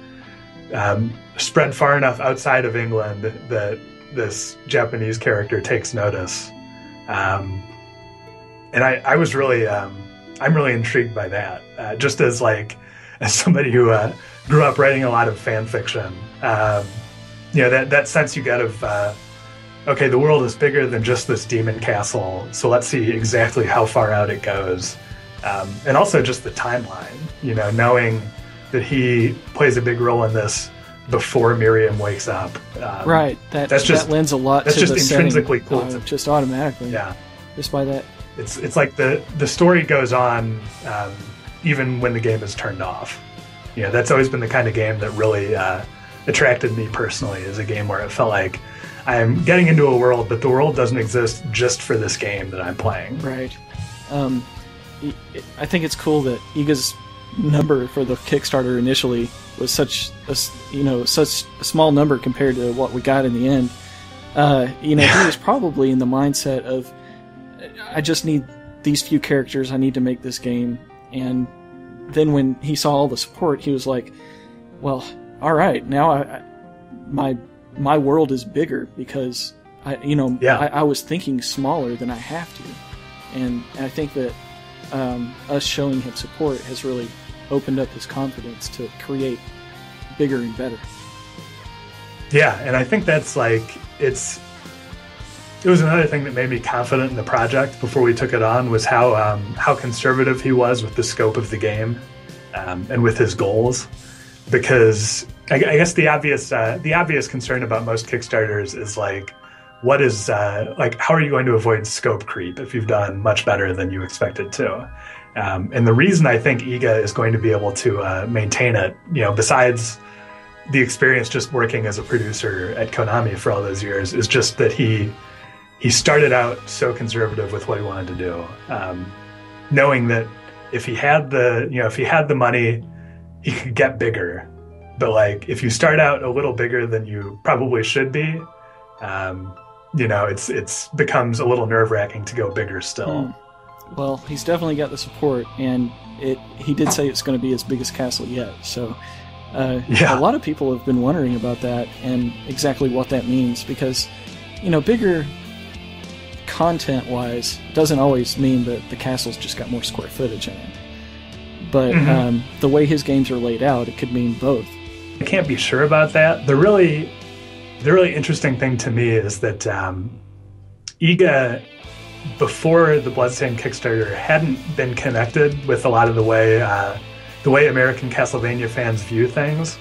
spread far enough outside of England that this Japanese character takes notice. And I was really, I'm really intrigued by that. Just as somebody who grew up writing a lot of fan fiction, that sense you get of, okay, the world is bigger than just this demon castle, so let's see exactly how far out it goes. And also just the timeline, knowing that he plays a big role in this before Miriam wakes up. Right, that lends a lot to the setting. That's just intrinsically cool. Just automatically. Yeah. Just by that. It's like the story goes on even when the game is turned off. That's always been the kind of game that really attracted me personally, is a game where it felt like I'm getting into a world, but the world doesn't exist just for this game that I'm playing. Right. I think it's cool that IGA's number for the Kickstarter initially was such a small number compared to what we got in the end. He was probably in the mindset of, I just need these few characters, I need to make this game, and then when he saw all the support, he was like, well, all right, now my world is bigger because I was thinking smaller than I have to. And I think that us showing him support has really opened up his confidence to create bigger and better. Yeah, and I think that's it was another thing that made me confident in the project before we took it on, was how conservative he was with the scope of the game and with his goals. Because I guess the obvious concern about most Kickstarters is what is how are you going to avoid scope creep if you've done much better than you expected to? And the reason I think IGA is going to be able to maintain it, besides the experience just working as a producer at Konami for all those years, is just that he started out so conservative with what he wanted to do, knowing that if he had the money, he could get bigger. But if you start out a little bigger than you probably should be, it's becomes a little nerve-wracking to go bigger still. Well, he's definitely got the support, and he did say it's going to be his biggest castle yet. So a lot of people have been wondering about that and exactly what that means, because bigger content-wise doesn't always mean that the castle's just got more square footage in it. But the way his games are laid out, it could mean both. I can't be sure about that. The really interesting thing to me is that IGA, before the Bloodstained Kickstarter, hadn't been connected with a lot of the way American Castlevania fans view things,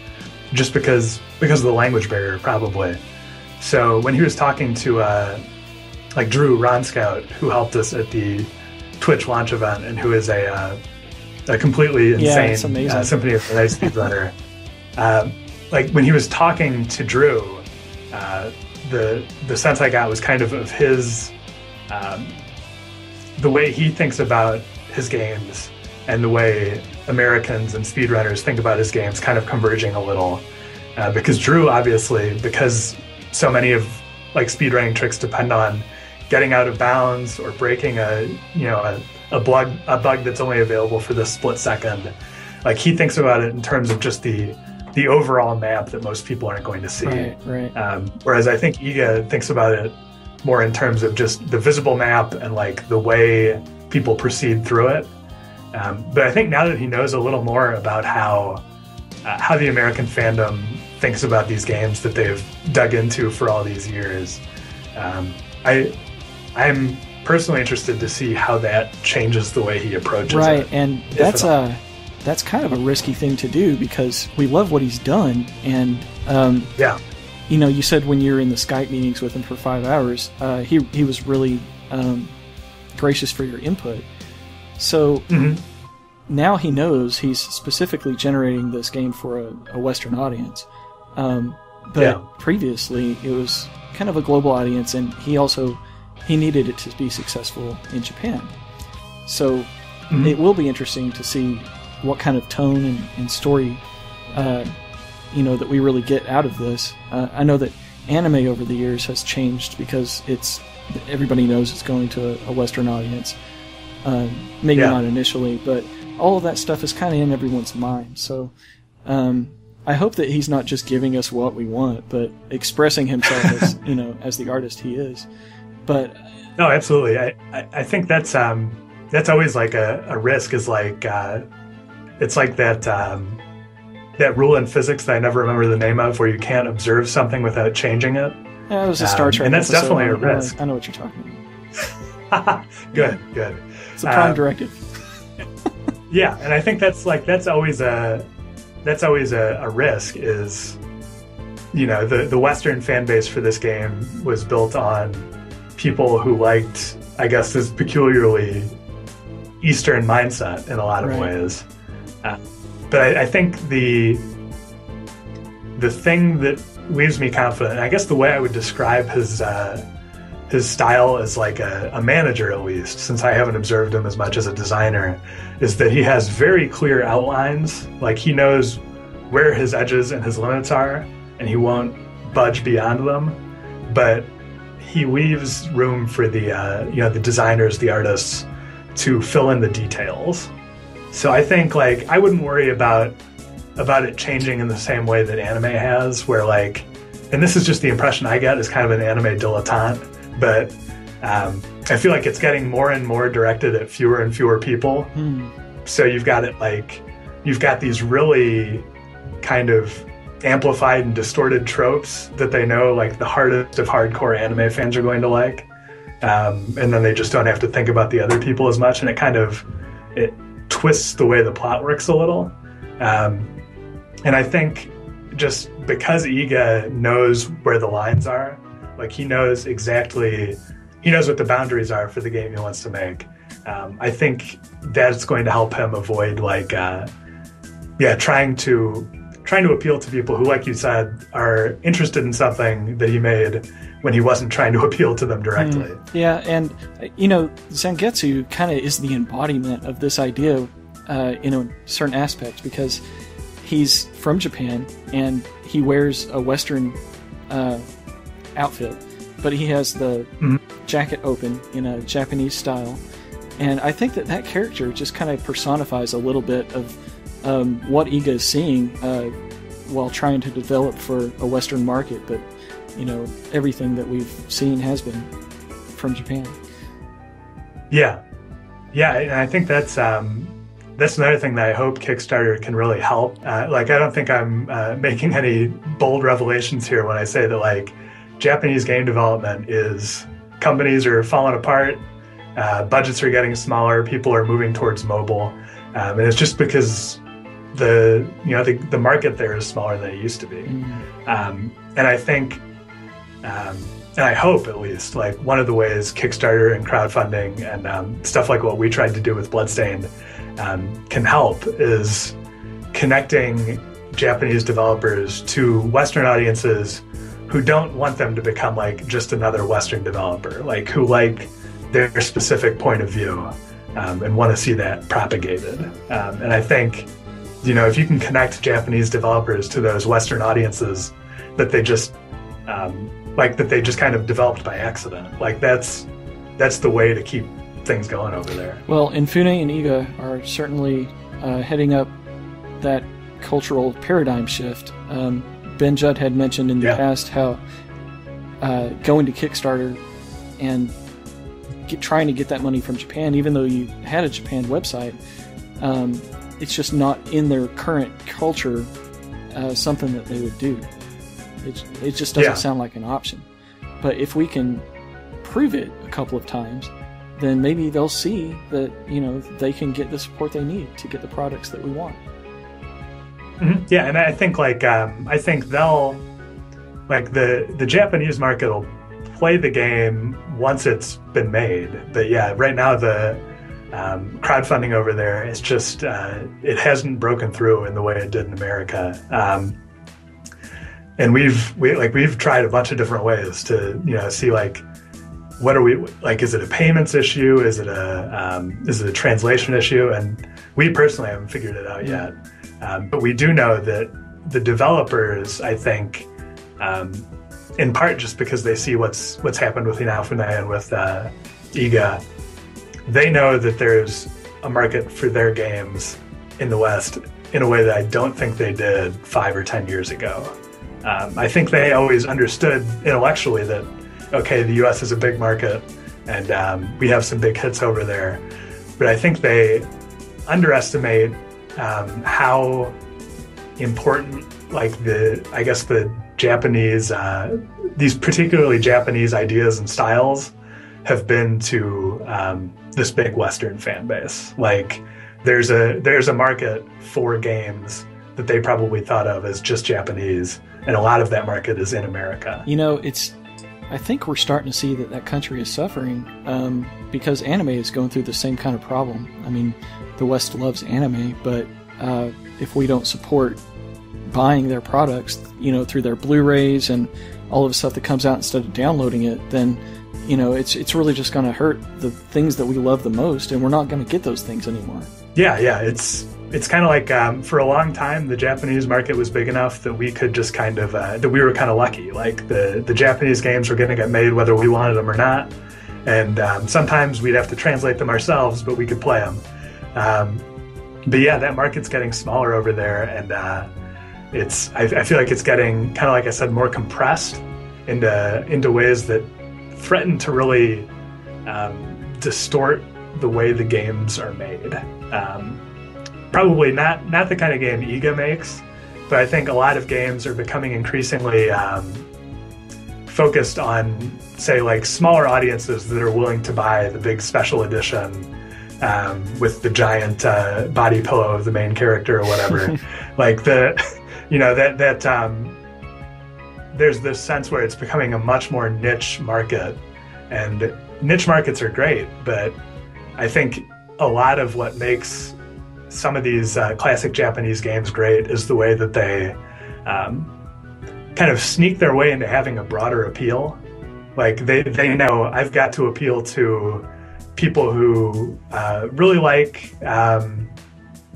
just because of the language barrier, probably. So when he was talking to Drew Ronscout, who helped us at the Twitch launch event, and who is a completely insane Symphony of the Night speedrunner, when he was talking to Drew, the sense I got was kind of his the way he thinks about his games and the way Americans and speedrunners think about his games kind of converging a little, because Drew, obviously, because so many of speedrunning tricks depend on getting out of bounds or breaking a bug that's only available for this split second. He thinks about it in terms of just the overall map that most people aren't going to see. Right. Whereas I think IGA thinks about it more in terms of just the visible map and the way people proceed through it. But I think now that he knows a little more about how the American fandom thinks about these games that they've dug into for all these years, I'm personally interested to see how that changes the way he approaches it. Right, and that's kind of a risky thing to do, because we love what he's done, and you said when you're in the Skype meetings with him for 5 hours, he was really gracious for your input. So now he knows he's specifically generating this game for a Western audience. But previously it was kind of a global audience, and he needed it to be successful in Japan. So it will be interesting to see what kind of tone and story that we really get out of this. I know that anime over the years has changed because everybody knows it's going to a Western audience. Maybe not initially, but all of that stuff is kind of in everyone's mind. So I hope that he's not just giving us what we want, but expressing himself as as the artist he is. But no, absolutely. I think that's always a risk. Is it's like that rule in physics that I never remember the name of, where you can't observe something without changing it. Yeah, it was a Star Trek and that's episode. definitely a risk. I know what you're talking about. Good. It's a prime directive. Yeah, and I think that's always a risk. Is the Western fan base for this game was built on people who liked, I guess, this peculiarly Eastern mindset in a lot of ways. But I think the thing that leaves me confident, I guess the way I would describe his style as a manager, at least, since I haven't observed him as much as a designer, is that he has very clear outlines. He knows where his edges and his limits are, and he won't budge beyond them. But he leaves room for the designers, the artists, to fill in the details. So I think like I wouldn't worry about it changing in the same way that anime has, where like, and this is just the impression I get as kind of an anime dilettante, but I feel like it's getting more and more directed at fewer and fewer people. So you've got these really kind of amplified and distorted tropes that they know like the hardest of hardcore anime fans are going to like. And then they just don't have to think about the other people as much, and it twists the way the plot works a little. And I think just because IGA knows where the lines are, like he knows what the boundaries are for the game he wants to make. I think that's going to help him avoid like, trying to appeal to people who, like you said, are interested in something that he made when he wasn't trying to appeal to them directly. Yeah, and Zangetsu kind of is the embodiment of this idea in a certain aspect, because he's from Japan and he wears a Western outfit, but he has the jacket open in a Japanese style. And I think that character just kind of personifies a little bit of what IGA is seeing while trying to develop for a Western market. But, everything that we've seen has been from Japan. Yeah, and I think that's another thing that I hope Kickstarter can really help. I don't think I'm making any bold revelations here when I say that, like, Japanese game development companies are falling apart, budgets are getting smaller, people are moving towards mobile, and it's just because the market there is smaller than it used to be. And I think, and I hope at least, like one of the ways Kickstarter and crowdfunding and stuff like what we tried to do with Bloodstained can help is connecting Japanese developers to Western audiences who don't want them to become like just another Western developer, like who like their specific point of view and want to see that propagated. And I think, if you can connect Japanese developers to those Western audiences that they just kind of developed by accident, like that's the way to keep things going over there. Well, Inafune and IGA are certainly heading up that cultural paradigm shift. Ben Judd had mentioned in the past how going to Kickstarter and trying to get that money from Japan, even though you had a Japan website, it's just not in their current culture something that they would do. It just doesn't sound like an option. But if we can prove it a couple of times, then maybe they'll see that they can get the support they need to get the products that we want. Yeah, and I think they'll the Japanese market will play the game once it's been made. But yeah, right now the crowdfunding over there is just it hasn't broken through in the way it did in America. And we've tried a bunch of different ways to see like, what are we like? Is it a payments issue? Is it a translation issue? And we personally haven't figured it out yet. But we do know that the developers, I think, in part just because they see what's happened with Inafune and with IGA, they know that there's a market for their games in the West in a way that I don't think they did 5 or 10 years ago. I think they always understood intellectually that, okay, the US is a big market and we have some big hits over there. But I think they underestimate how important, like the Japanese, these particularly Japanese ideas and styles have been to this big Western fan base. Like there's a market for games that they probably thought of as just Japanese, and a lot of that market is in America. I think we're starting to see that country is suffering because anime is going through the same kind of problem. I mean, the West loves anime, but if we don't support buying their products, through their Blu-rays and all of the stuff that comes out instead of downloading it, then it's really just going to hurt the things that we love the most, and we're not going to get those things anymore. Yeah, it's kind of like for a long time the Japanese market was big enough that we could just kind of that we were kind of lucky. Like the Japanese games were going to get made whether we wanted them or not, and sometimes we'd have to translate them ourselves, but we could play them. But yeah, that market's getting smaller over there, and I feel like it's getting, kind of like I said, more compressed into ways that threaten to really distort the way the games are made. Probably not the kind of game IGA makes, but I think a lot of games are becoming increasingly focused on, say, like smaller audiences that are willing to buy the big special edition with the giant body pillow of the main character or whatever. Like there's this sense where it's becoming a much more niche market, and niche markets are great, but I think a lot of what makes some of these classic Japanese games great is the way that they kind of sneak their way into having a broader appeal. Like they know I've got to appeal to people who really like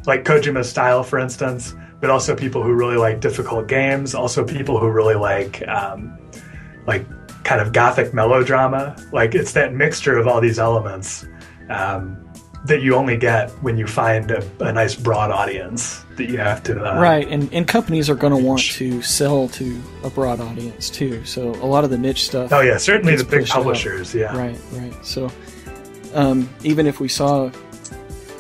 Kojima's style, for instance, but also people who really like difficult games, also people who really like kind of gothic melodrama. Like, it's that mixture of all these elements that you only get when you find a nice broad audience that you have to... right, and companies are going to want to sell to a broad audience too, so a lot of the niche stuff... Oh yeah, certainly the big publishers, yeah. Right. So even if we saw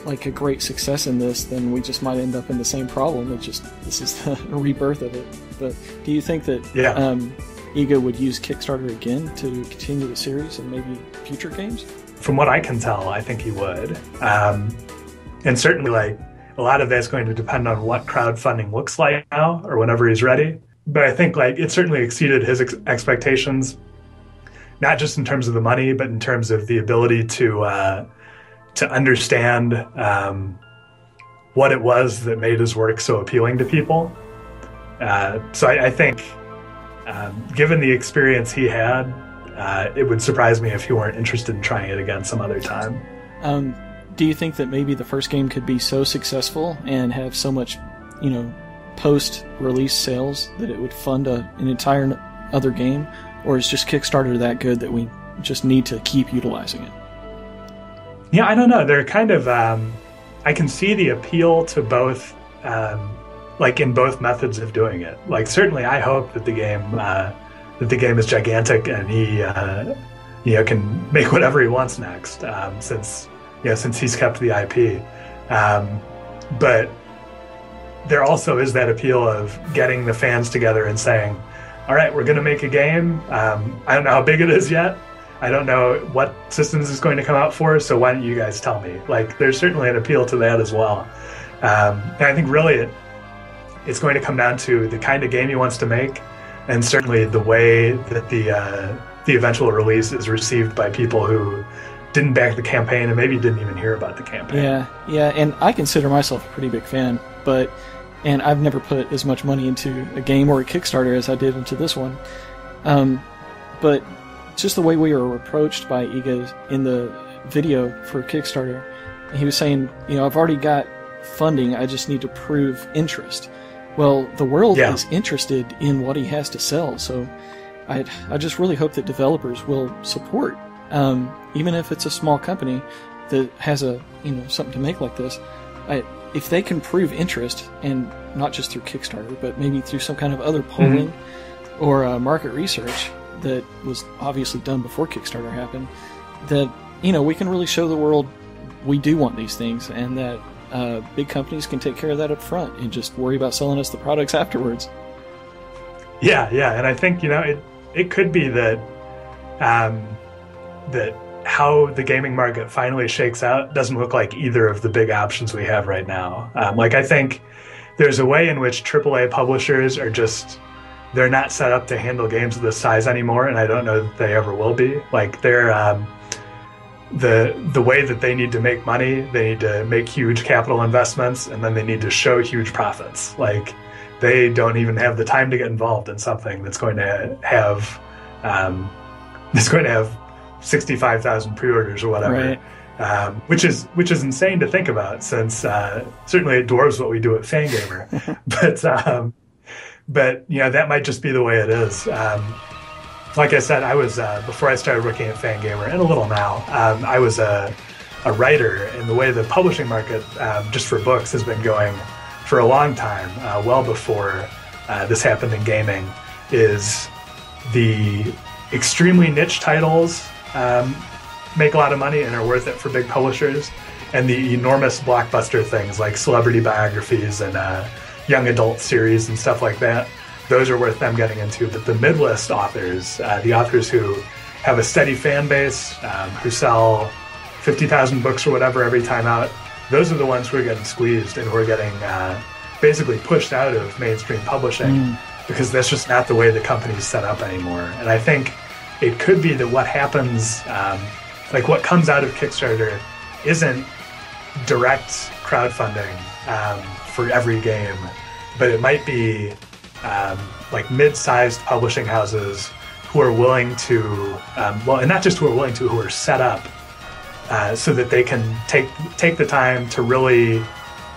like a great success in this, then we just might end up in the same problem. This is the rebirth of it. But do you think that IGA would use Kickstarter again to continue the series and maybe future games? From what I can tell, I think he would. And certainly, like, a lot of that's going to depend on what crowdfunding looks like now or whenever he's ready. But I think, like, it certainly exceeded his expectations, not just in terms of the money, but in terms of the ability to understand what it was that made his work so appealing to people. So I think, given the experience he had, it would surprise me if he weren't interested in trying it again some other time. Do you think that maybe the first game could be so successful and have so much, post-release sales that it would fund an entire other game? Or is just Kickstarter that good that we just need to keep utilizing it? Yeah, I don't know. They're kind of... I can see the appeal to both, in both methods of doing it. Like, certainly I hope that the game is gigantic and he can make whatever he wants next, since he's kept the IP. But there also is that appeal of getting the fans together and saying, all right, we're going to make a game. I don't know how big it is yet. I don't know what systems it's going to come out for, so why don't you guys tell me? Like, there's certainly an appeal to that as well. And I think really it's going to come down to the kind of game he wants to make, and certainly the way that the eventual release is received by people who didn't back the campaign and maybe didn't even hear about the campaign. Yeah, and I consider myself a pretty big fan, and I've never put as much money into a game or a Kickstarter as I did into this one. But just the way we were approached by IGA in the video for Kickstarter, he was saying, I've already got funding, I just need to prove interest. Well, the world is interested in what he has to sell, so I just really hope that developers will support, even if it's a small company that has something to make like this. If they can prove interest, and not just through Kickstarter, but maybe through some kind of other polling or market research that was obviously done before Kickstarter happened, that we can really show the world we do want these things, and that big companies can take care of that up front and just worry about selling us the products afterwards. Yeah, and I think it could be that that how the gaming market finally shakes out doesn't look like either of the big options we have right now. I think there's a way in which AAA publishers are they're not set up to handle games of this size anymore, and I don't know that they ever will be. Like, they're the way that they need to make money, they need to make huge capital investments, and then they need to show huge profits. Like, they don't even have the time to get involved in something that's going to have 65,000 pre-orders or whatever, right. Which is insane to think about, since certainly it dwarfs what we do at Fangamer. But that might just be the way it is. Like I said, I was before I started working at Fangamer, and a little now, I was a a writer, and the way the publishing market just for books has been going for a long time, well before this happened in gaming, is the extremely niche titles make a lot of money and are worth it for big publishers, and the enormous blockbuster things like celebrity biographies and young adult series and stuff like that, those are worth them getting into. But the mid-list authors, the authors who have a steady fan base, who sell 50,000 books or whatever every time out, those are the ones who are getting squeezed and who are getting basically pushed out of mainstream publishing because that's just not the way the company's set up anymore. And I think it could be that what happens, like what comes out of Kickstarter isn't direct crowdfunding for every game, but it might be like mid-sized publishing houses who are willing to, well, and not just who are willing to, who are set up so that they can take the time to really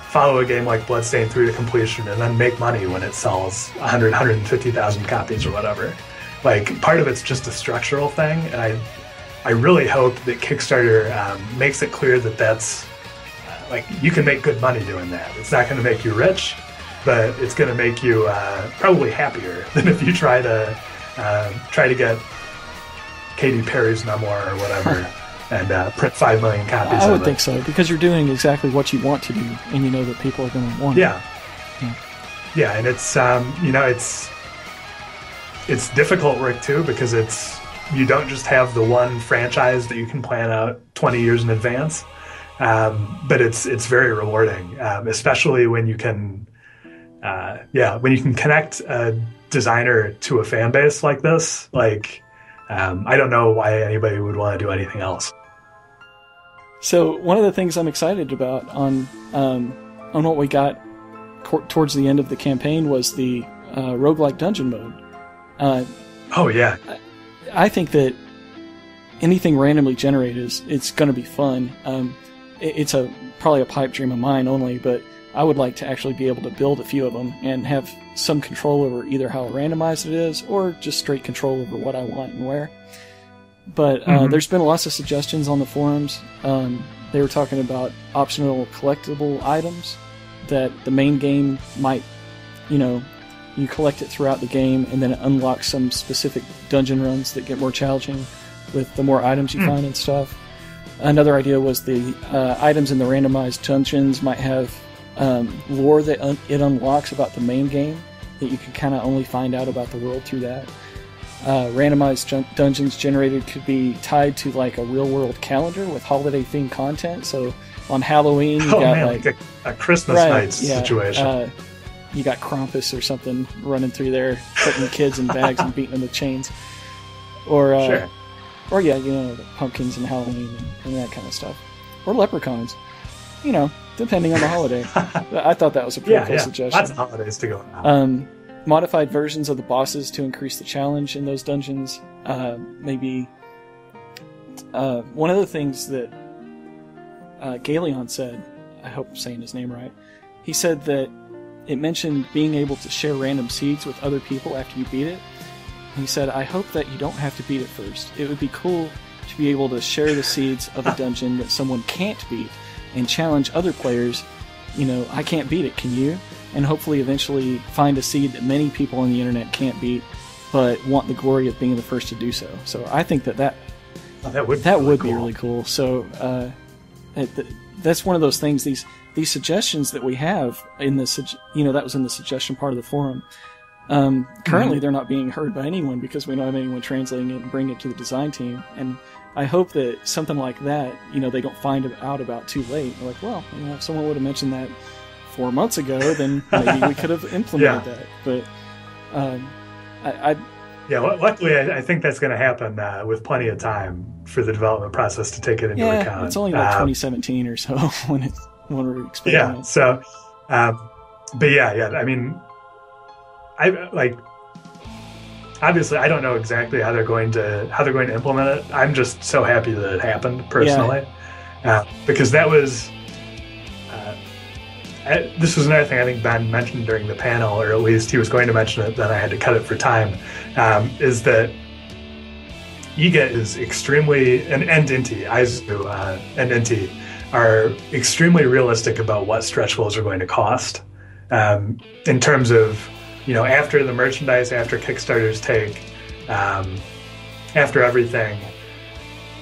follow a game like Bloodstained through to completion and then make money when it sells 100, 150,000 copies or whatever. Like, part of it's just a structural thing, and I really hope that Kickstarter makes it clear that that's, like, you can make good money doing that. It's not going to make you rich, but it's going to make you probably happier than if you try to get Katy Perry's memoir or whatever and print 5 million copies of it. I would think so, because you're doing exactly what you want to do, and you know that people are going to want it. Yeah, and it's, you know, it's difficult work, too, because you don't just have the one franchise that you can plan out 20 years in advance, but it's very rewarding, especially when you can, when you can connect a designer to a fan base like this. Like, I don't know why anybody would want to do anything else. So one of the things I'm excited about on what we got towards the end of the campaign was the roguelike dungeon mode. Oh yeah. I think that anything randomly generated it's going to be fun. It's probably a pipe dream of mine only, but I would like to actually be able to build a few of them and have some control over either how randomized it is or just straight control over what I want and where. But there's been lots of suggestions on the forums. They were talking about optional collectible items that the main game might, you collect it throughout the game and then it unlocks some specific dungeon runs that get more challenging with the more items you find and stuff. Another idea was the items in the randomized dungeons might have lore that it unlocks about the main game that you can kind of only find out about the world through that. Randomized dungeons generated could be tied to like a real-world calendar with holiday-themed content. So on Halloween, you got like a Christmas night situation. You got Krampus or something running through there, putting kids in bags and beating them with chains. Or the pumpkins and Halloween and that kind of stuff. Or leprechauns, depending on the holiday. I thought that was a pretty cool suggestion. Lots of holidays to go on. Modified versions of the bosses to increase the challenge in those dungeons. Maybe one of the things that Galeon said, I hope I'm saying his name right, he said that it mentioned being able to share random seeds with other people after you beat it. He said, I hope that you don't have to beat it first. It would be cool to be able to share the seeds of a dungeon that someone can't beat and challenge other players. I can't beat it, can you? And hopefully eventually find a seed that many people on the internet can't beat, but want the glory of being the first to do so. So I think that would be really cool. So that's one of those things. These suggestions that we have in the that was in the suggestion part of the forum. Currently, they're not being heard by anyone because we don't have anyone translating it and bringing it to the design team. And I hope that something like that, they don't find out about too late. They're like, well, if someone would have mentioned that 4 months ago, then maybe we could have implemented that. But luckily, I think that's going to happen with plenty of time for the development process to take it into account. It's only like 2017 or so when we're expecting it. Yeah. So, I mean, obviously, I don't know exactly how they're going to implement it. I'm just so happy that it happened personally, because that was. This was another thing I think Ben mentioned during the panel, or at least he was going to mention it, then I had to cut it for time, is that IGA is extremely, and Inti, Aizu, and Inti are extremely realistic about what stretch goals are going to cost. In terms of, after the merchandise, after Kickstarters take, after everything,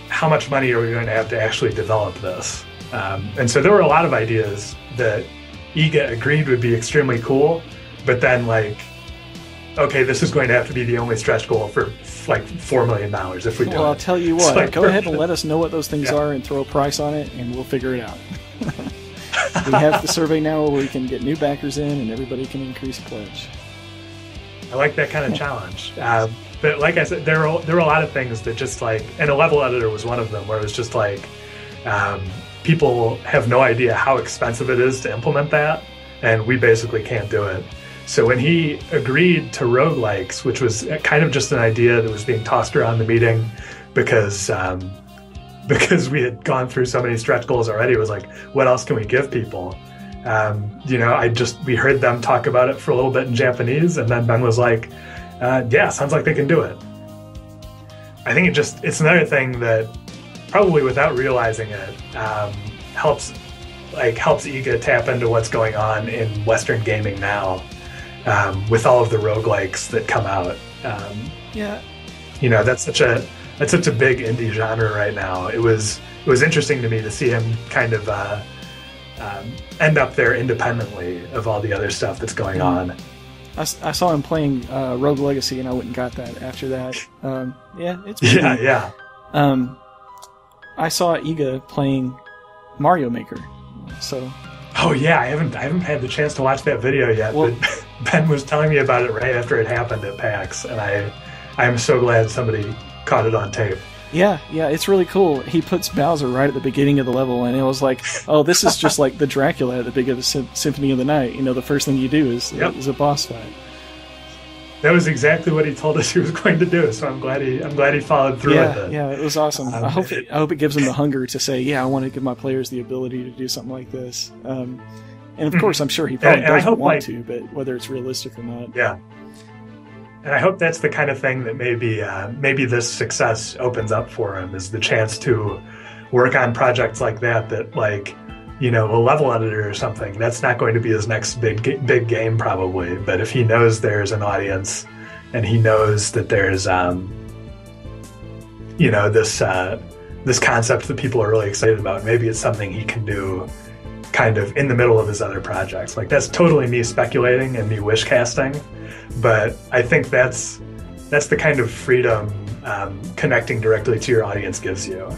how much money are we going to have to actually develop this? And so there were a lot of ideas that IGA agreed would be extremely cool, but then okay, this is going to have to be the only stretch goal for $4 million if we do it. Well, I'll tell you what, go ahead and let us know what those things are and throw a price on it, and we'll figure it out. We have the survey now where we can get new backers in and everybody can increase a pledge. I like that kind of challenge. But like I said, there were a lot of things that just and a level editor was one of them, where it was just people have no idea how expensive it is to implement that, and we basically can't do it. So when he agreed to roguelikes, which was kind of just an idea that was being tossed around the meeting because we had gone through so many stretch goals already, it was what else can we give people? We heard them talk about it for a little bit in Japanese, and then Ben was yeah, sounds like they can do it. I think it's another thing that probably without realizing it helps IGA tap into what's going on in Western gaming now. With all of the roguelikes that come out. That's such a big indie genre right now. It was interesting to me to see him kind of end up there independently of all the other stuff that's going on. I saw him playing Rogue Legacy, and I went and got that after that. It's yeah. I saw IGA playing Mario Maker, so. Oh yeah, I haven't had the chance to watch that video yet, but Ben was telling me about it right after it happened at PAX, and I'm so glad somebody caught it on tape. Yeah, it's really cool. He puts Bowser right at the beginning of the level, and it was oh, this is just like the Dracula at the beginning of the Symphony of the Night. The first thing you do is a boss fight. That was exactly what he told us he was going to do, so I'm glad he followed through with it. Yeah, it was awesome. I hope it gives him the hunger to say, I want to give my players the ability to do something like this. And of course, I'm sure he probably doesn't want to, but whether it's realistic or not. Yeah. And I hope that's the kind of thing that maybe this success opens up for him, is the chance to work on projects like that a level editor or something, that's not going to be his next big game probably. But if he knows there's an audience, and he knows that there's this concept that people are really excited about, maybe it's something he can do kind of in the middle of his other projects. That's totally me speculating and me wish casting, but I think that's the kind of freedom connecting directly to your audience gives you,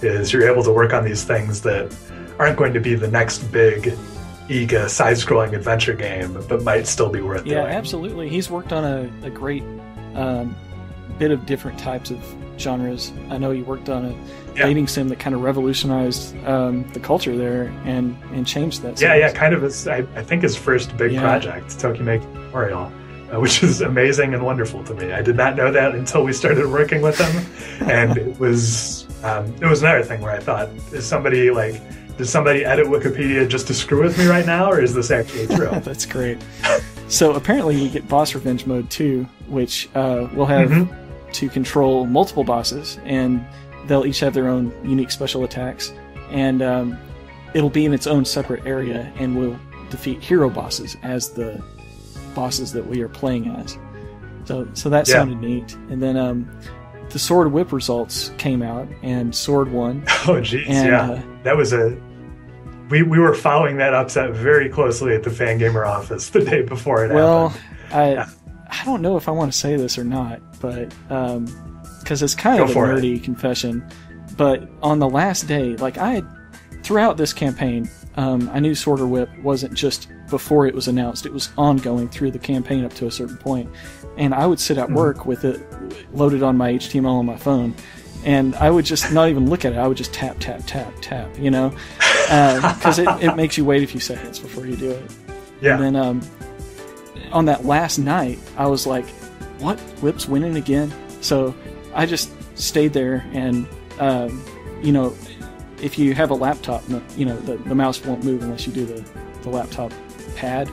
is you're able to work on these things that aren't going to be the next big IGA side-scrolling adventure game, but might still be worth doing. Yeah, absolutely. He's worked on a great bit of different types of genres. I know he worked on a dating sim that kind of revolutionized the culture there and changed that. Yeah, kind of. I think his first big project, Tokimeki Memorial, which is amazing and wonderful to me. I did not know that until we started working with him, and it was another thing where I thought, did somebody edit Wikipedia just to screw with me right now, or is this actually true? That's great. So apparently you get boss revenge mode too, which will have to control multiple bosses, and they'll each have their own unique special attacks, and it'll be in its own separate area, and will defeat hero bosses as the bosses that we are playing as. So that sounded neat. And then the Sword Whip results came out, and Sword won. Oh, geez, that was we were following that upset very closely at the Fangamer office the day before it happened. I don't know if I want to say this or not, but because it's kind of a nerdy confession. But on the last day, throughout this campaign, I knew Sword or Whip wasn't just before it was announced; it was ongoing through the campaign up to a certain point. And I would sit at work with it loaded on my HTML on my phone, and I would just not even look at it. I would just tap, tap, tap, tap, because it makes you wait a few seconds before you do it. Yeah. And then on that last night, I was like, what? Whip's winning again? So I just stayed there, and, if you have a laptop, the mouse won't move unless you do the laptop pad,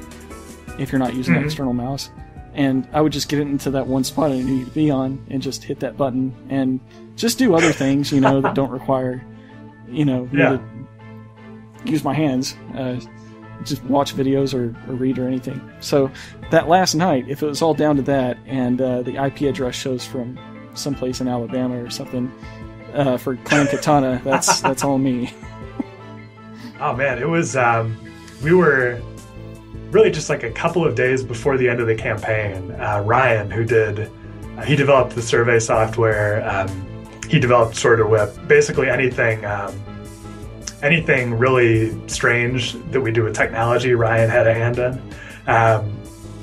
if you're not using an external mouse. and I would just get it into that one spot I needed to be on and just hit that button and just do other things, that don't require, me to use my hands, just watch videos or read or anything. So that last night, if it was all down to that and the IP address shows from someplace in Alabama or something for Clan Katana, that's all me. Oh man, it was, we were really just like a couple of days before the end of the campaign. Ryan, he developed the survey software, he developed Sorter Whip, basically anything really strange that we do with technology, Ryan had a hand in.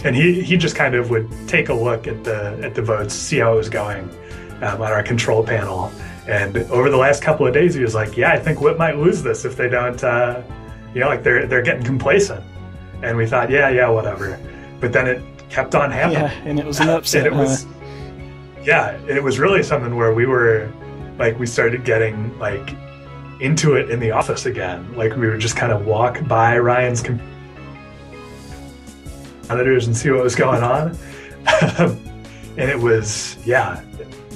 And he just kind of would take a look at the votes, see how it was going on our control panel. And over the last couple of days, he was like, yeah, I think Whip might lose this if they don't, they're getting complacent. And we thought, yeah, whatever. But then it kept on happening. Yeah, and it was an upset. And it was really something where we started getting into it in the office again. Like we would just kind of walk by Ryan's monitors and see what was going on. And it was,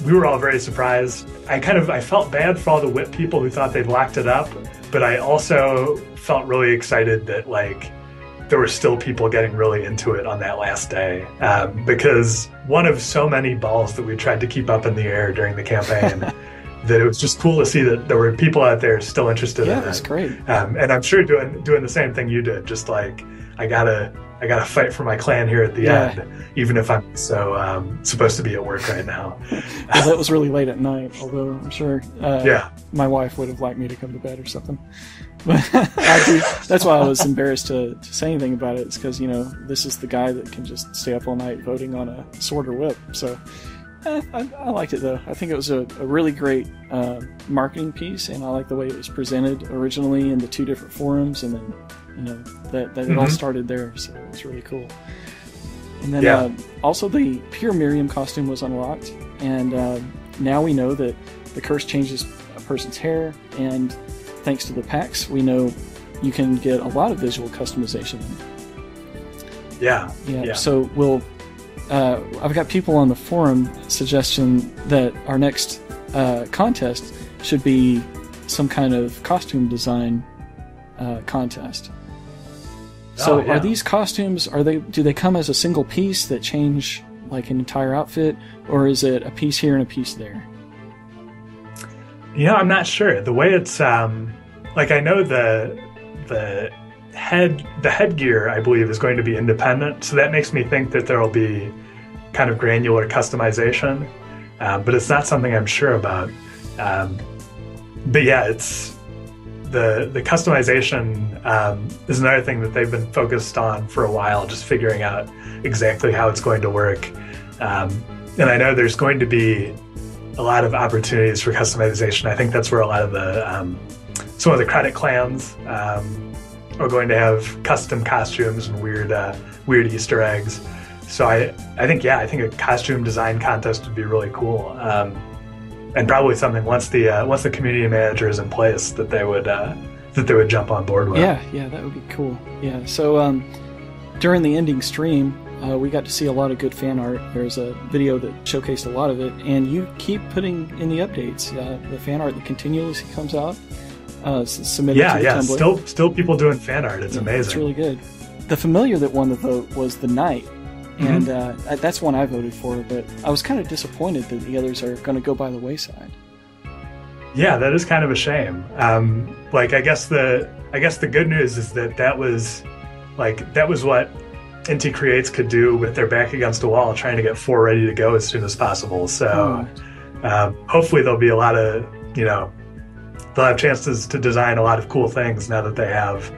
we were all very surprised. I felt bad for all the Whip people who thought they'd locked it up, but I also felt really excited that there were still people getting really into it on that last day, because one of so many balls that we tried to keep up in the air during the campaign that it was just cool to see that there were people out there still interested in it. Yeah, that's great. And I'm sure doing the same thing you did, just I gotta fight for my clan here at the end, even if I'm supposed to be at work right now. Well, that was really late at night, although I'm sure my wife would have liked me to come to bed or something. That's why I was embarrassed to say anything about it. It's because, this is the guy that can just stay up all night voting on a Sorter Whip. So I liked it, though. I think it was a really great marketing piece, and I like the way it was presented originally in the two different forums, and then, that it all started there. So it was really cool. And then also the pure Miriam costume was unlocked, and now we know that the curse changes a person's hair, and thanks to the packs, we know you can get a lot of visual customization. Yeah. So I've got people on the forum suggesting that our next contest should be some kind of costume design contest. So are these costumes, do they come as a single piece that change like an entire outfit, or is it a piece here and a piece there? I'm not sure. The way it's I know the headgear, I believe, is going to be independent, so that makes me think that there will be kind of granular customization, but it's not something I'm sure about. But it's the customization is another thing that they've been focused on for a while, just figuring out exactly how it's going to work. And I know there's going to be a lot of opportunities for customization. I think that's where a lot of some of the credit clans are going to have custom costumes and weird Easter eggs. So I think a costume design contest would be really cool, and probably something once the community manager is in place that they would jump on board with. Yeah, that would be cool. Yeah. So during the ending stream, we got to see a lot of good fan art. There's a video that showcased a lot of it, and you keep putting in the updates. The fan art that continuously comes out, submitted to the Tumblr. Still people doing fan art. It's amazing. It's really good. The familiar that won the vote was the Knight, and that's one I voted for, but I was kind of disappointed that the others are going to go by the wayside. Yeah, that is kind of a shame. I guess the good news is that was what Inti Creates could do with their back against a wall, trying to get 4 ready to go as soon as possible. So hopefully there'll be a lot of, they'll have chances to design a lot of cool things now that they have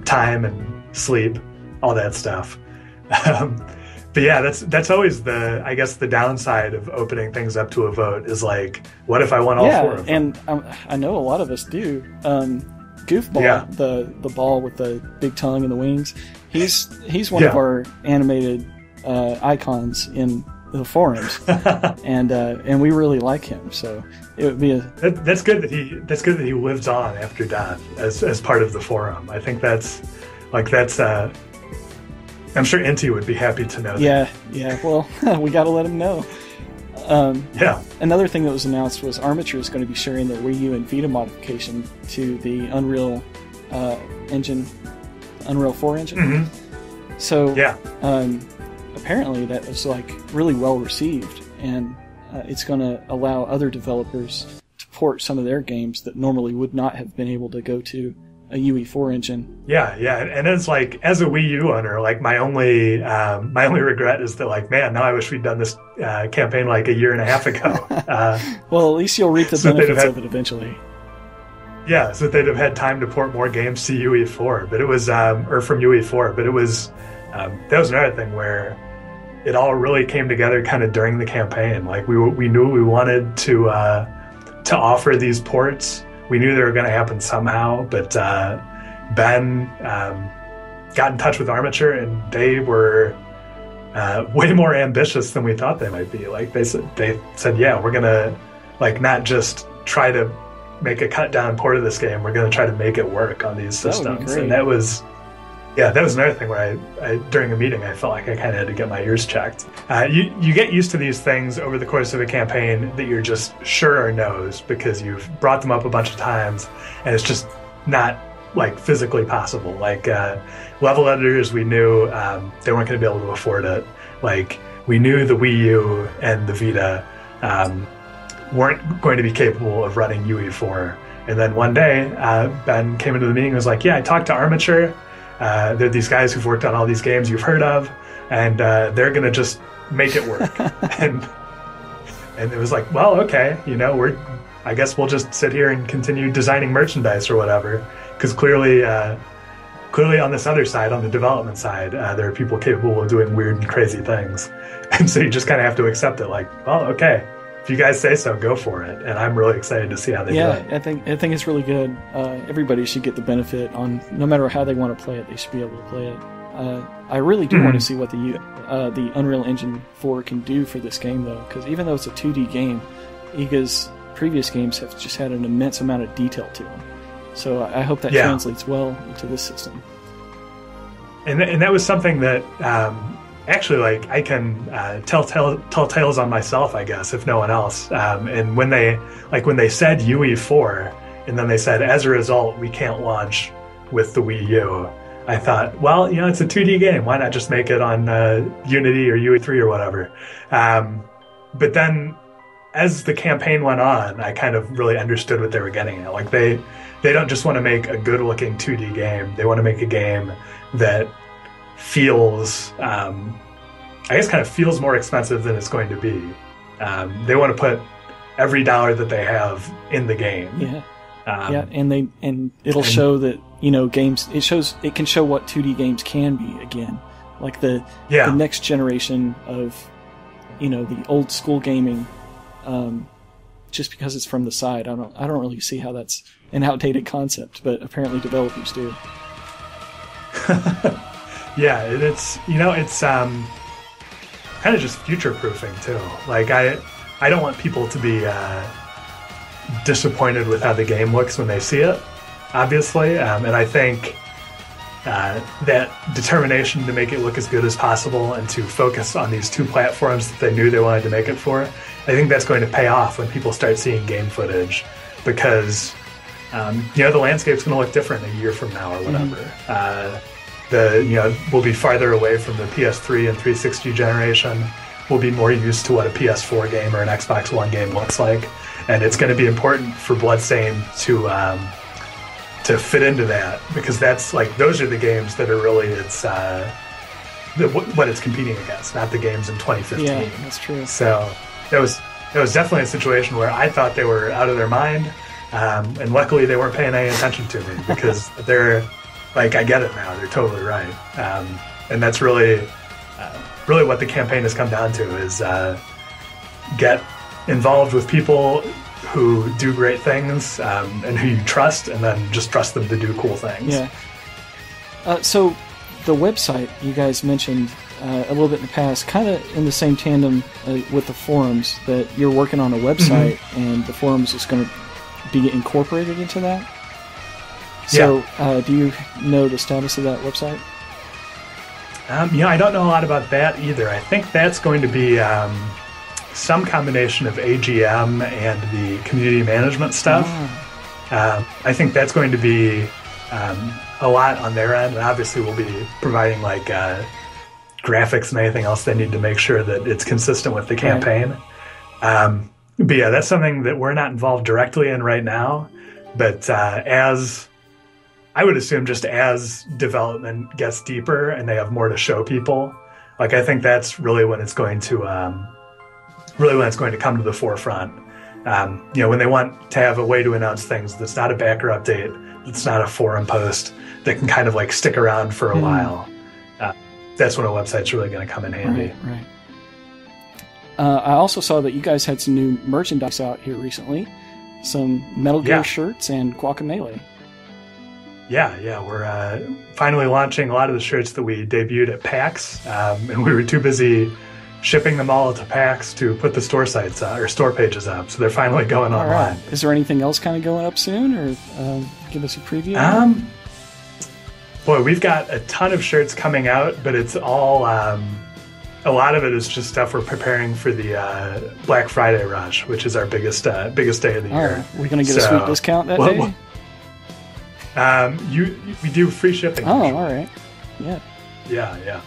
time and sleep, all that stuff. But yeah, that's always the downside of opening things up to a vote is what if I won all 4 of them? And I know a lot of us do. Goofball, the ball with the big tongue and the wings, he's one of our animated icons in the forums, and we really like him. So it would be that's good that he lives on after death as part of the forum. I think that's I'm sure Inti would be happy to know that. Yeah. Well, we got to let him know. Another thing that was announced was Armature is going to be sharing their Wii U and Vita modification to the Unreal engine, Unreal 4 engine. Mm-hmm. So apparently that was like really well received, and it's going to allow other developers to port some of their games that normally would not have been able to go to a UE4 engine. Yeah, and it's like, as a Wii U owner, like my only regret is that, like, man, now I wish we'd done this campaign like a year and a half ago. Well, at least you'll reap the benefits of it eventually. Yeah, so they'd have had time to port more games to UE4, but it was or from UE4, but it was that was another thing where it all really came together kind of during the campaign. Like we knew we wanted to offer these ports. We knew they were going to happen somehow, but Ben got in touch with Armature, and they were way more ambitious than we thought they might be. Like they said, yeah, we're going to like not just try to make a cut down port of this game. We're going to try to make it work on these systems, and that was another thing where I during a meeting I felt like I kind of had to get my ears checked. You get used to these things over the course of a campaign that you're just sure are no's because you've brought them up a bunch of times, and it's just not like physically possible. Like level editors, we knew they weren't going to be able to afford it. Like we knew the Wii U and the Vita weren't going to be capable of running UE4. And then one day, Ben came into the meeting and was like, yeah, I talked to Armature. They're these guys who've worked on all these games you've heard of, and they're going to just make it work. and it was like, well, okay, I guess we'll just sit here and continue designing merchandise or whatever, because clearly on this other side, on the development side, there are people capable of doing weird and crazy things. And so you just kind of have to accept it, like, well, okay, if you guys say so, go for it. And I'm really excited to see how they do it. I think it's really good. Everybody should get the benefit on, no matter how they want to play it, they should be able to play it. I really do want to see what the Unreal Engine 4 can do for this game, though, because even though it's a 2D game, IGA's previous games have just had an immense amount of detail to them. So I hope that translates well into this system. And that was something that actually, like, I can tell tales on myself, I guess, if no one else. And when they said UE4, and then they said, as a result, we can't launch with the Wii U, I thought, well, it's a 2D game. Why not just make it on Unity or UE3 or whatever? But then, as the campaign went on, I kind of really understood what they were getting at. Like, they don't just want to make a good-looking 2D game. They want to make a game that feels, I guess, kind of feels more expensive than it's going to be. They want to put every dollar that they have in the game. And it'll show that games. It can show what 2D games can be again, like the next generation of the old school gaming. Just because it's from the side, I don't really see how that's an outdated concept, but apparently developers do. Yeah, it's kind of just future-proofing too. Like I don't want people to be disappointed with how the game looks when they see it, obviously, and I think that determination to make it look as good as possible and to focus on these two platforms that they knew they wanted to make it for, I think that's going to pay off when people start seeing game footage, because the landscape's going to look different a year from now or whatever. We'll be farther away from the PS3 and 360 generation. We'll be more used to what a PS4 game or an Xbox One game looks like, and it's going to be important for Bloodstained to fit into that, because that's like, those are the games that are really what it's competing against, not the games in 2015. Yeah, that's true. So that was definitely a situation where I thought they were out of their mind, and luckily they weren't paying any attention to me, because they're like, I get it now. They're totally right, and that's really what the campaign has come down to, is get involved with people who do great things, and who you trust, and then just trust them to do cool things. Yeah. So the website you guys mentioned a little bit in the past, kind of in the same tandem with the forums, that you're working on a website, and the forums is going to be incorporated into that. So do you know the status of that website? I don't know a lot about that either. I think that's going to be some combination of AGM and the community management stuff. I think that's going to be a lot on their end. And obviously, we'll be providing like graphics and anything else they need to make sure that it's consistent with the campaign. But yeah, that's something that we're not involved directly in right now. But as I would assume, just as development gets deeper and they have more to show people, like I think that's really when it's going to come to the forefront. When they want to have a way to announce things that's not a backer update, that's not a forum post, that can kind of like stick around for a while. That's when a website's really going to come in handy. Right. I also saw that you guys had some new merchandise out here recently, some Metal Gear shirts and Guacamelee. Yeah, we're finally launching a lot of the shirts that we debuted at PAX, and we were too busy shipping them all to PAX to put the store sites or store pages up, so they're finally going online. Right. Is there anything else kind of going up soon, or give us a preview? Boy, we've got a ton of shirts coming out, but it's all a lot of it is just stuff we're preparing for the Black Friday rush, which is our biggest day of the year. We're going to get a sweet discount that day? We do free shipping. Oh, all right. Yeah. Yeah.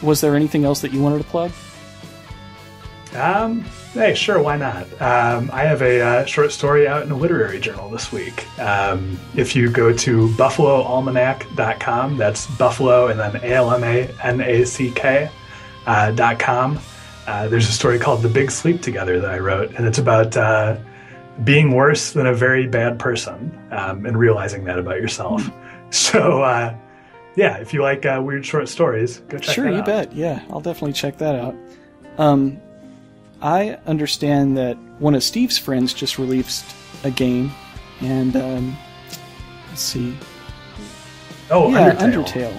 Was there anything else that you wanted to plug? Hey, sure, why not? I have a short story out in a literary journal this week. If you go to buffaloalmanac.com, that's Buffalo and then ALMANACK.com, there's a story called The Big Sleep Together that I wrote, and it's about being worse than a very bad person and realizing that about yourself. So, if you like weird short stories, go check that out. Sure, you bet. Yeah, I'll definitely check that out. I understand that one of Steve's friends just released a game, and let's see. Oh, yeah, Undertale.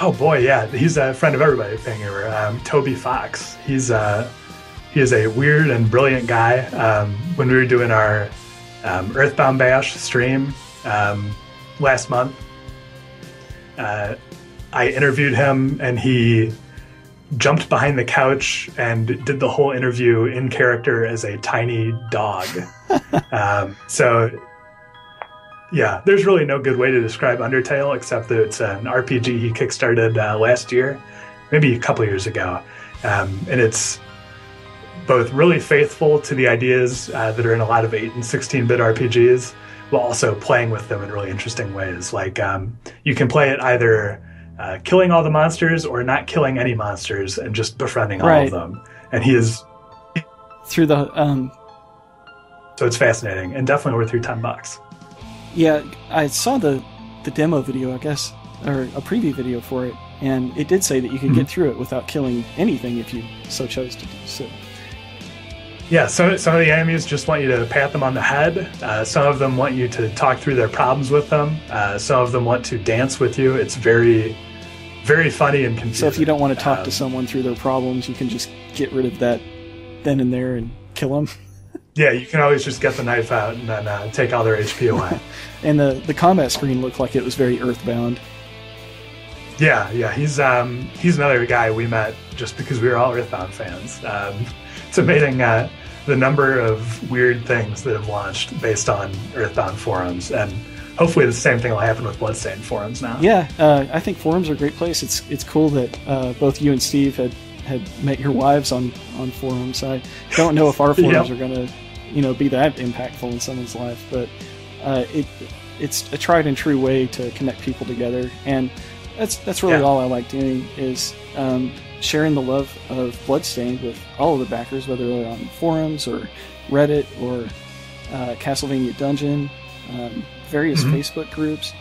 Oh boy, yeah, he's a friend of everybody at Fangamer. Toby Fox. He is a weird and brilliant guy. When we were doing our Earthbound Bash stream last month, I interviewed him, and he jumped behind the couch and did the whole interview in character as a tiny dog. There's really no good way to describe Undertale except that it's an RPG he kickstarted last year, maybe a couple years ago. And it's both really faithful to the ideas that are in a lot of 8 and 16-bit RPGs, while also playing with them in really interesting ways. Like you can play it either killing all the monsters or not killing any monsters and just befriending all of them. And he is through the so it's fascinating and definitely worth your $10. Yeah, I saw the demo video, I guess, or a preview video for it, and it did say that you could get through it without killing anything if you so chose to do so. Yeah, some of the enemies just want you to pat them on the head. Some of them want you to talk through their problems with them. Some of them want to dance with you. It's very, very funny and confusing. So if you don't want to talk to someone through their problems, you can just get rid of that then and there and kill them. Yeah, you can always just get the knife out and then take all their HP away. And the combat screen looked like it was very Earthbound. Yeah, he's another guy we met just because we were all Earthbound fans. It's amazing the number of weird things that have launched based on Earthbound forums, and hopefully the same thing will happen with Bloodstained forums now. Yeah, I think forums are a great place. It's cool that both you and Steve had met your wives on forums. I don't know if our forums are going to be that impactful in someone's life, but it's a tried and true way to connect people together, and that's really all I like doing is sharing the love of Bloodstained with all of the backers, whether they're on forums or Reddit or Castlevania Dungeon, various Facebook groups.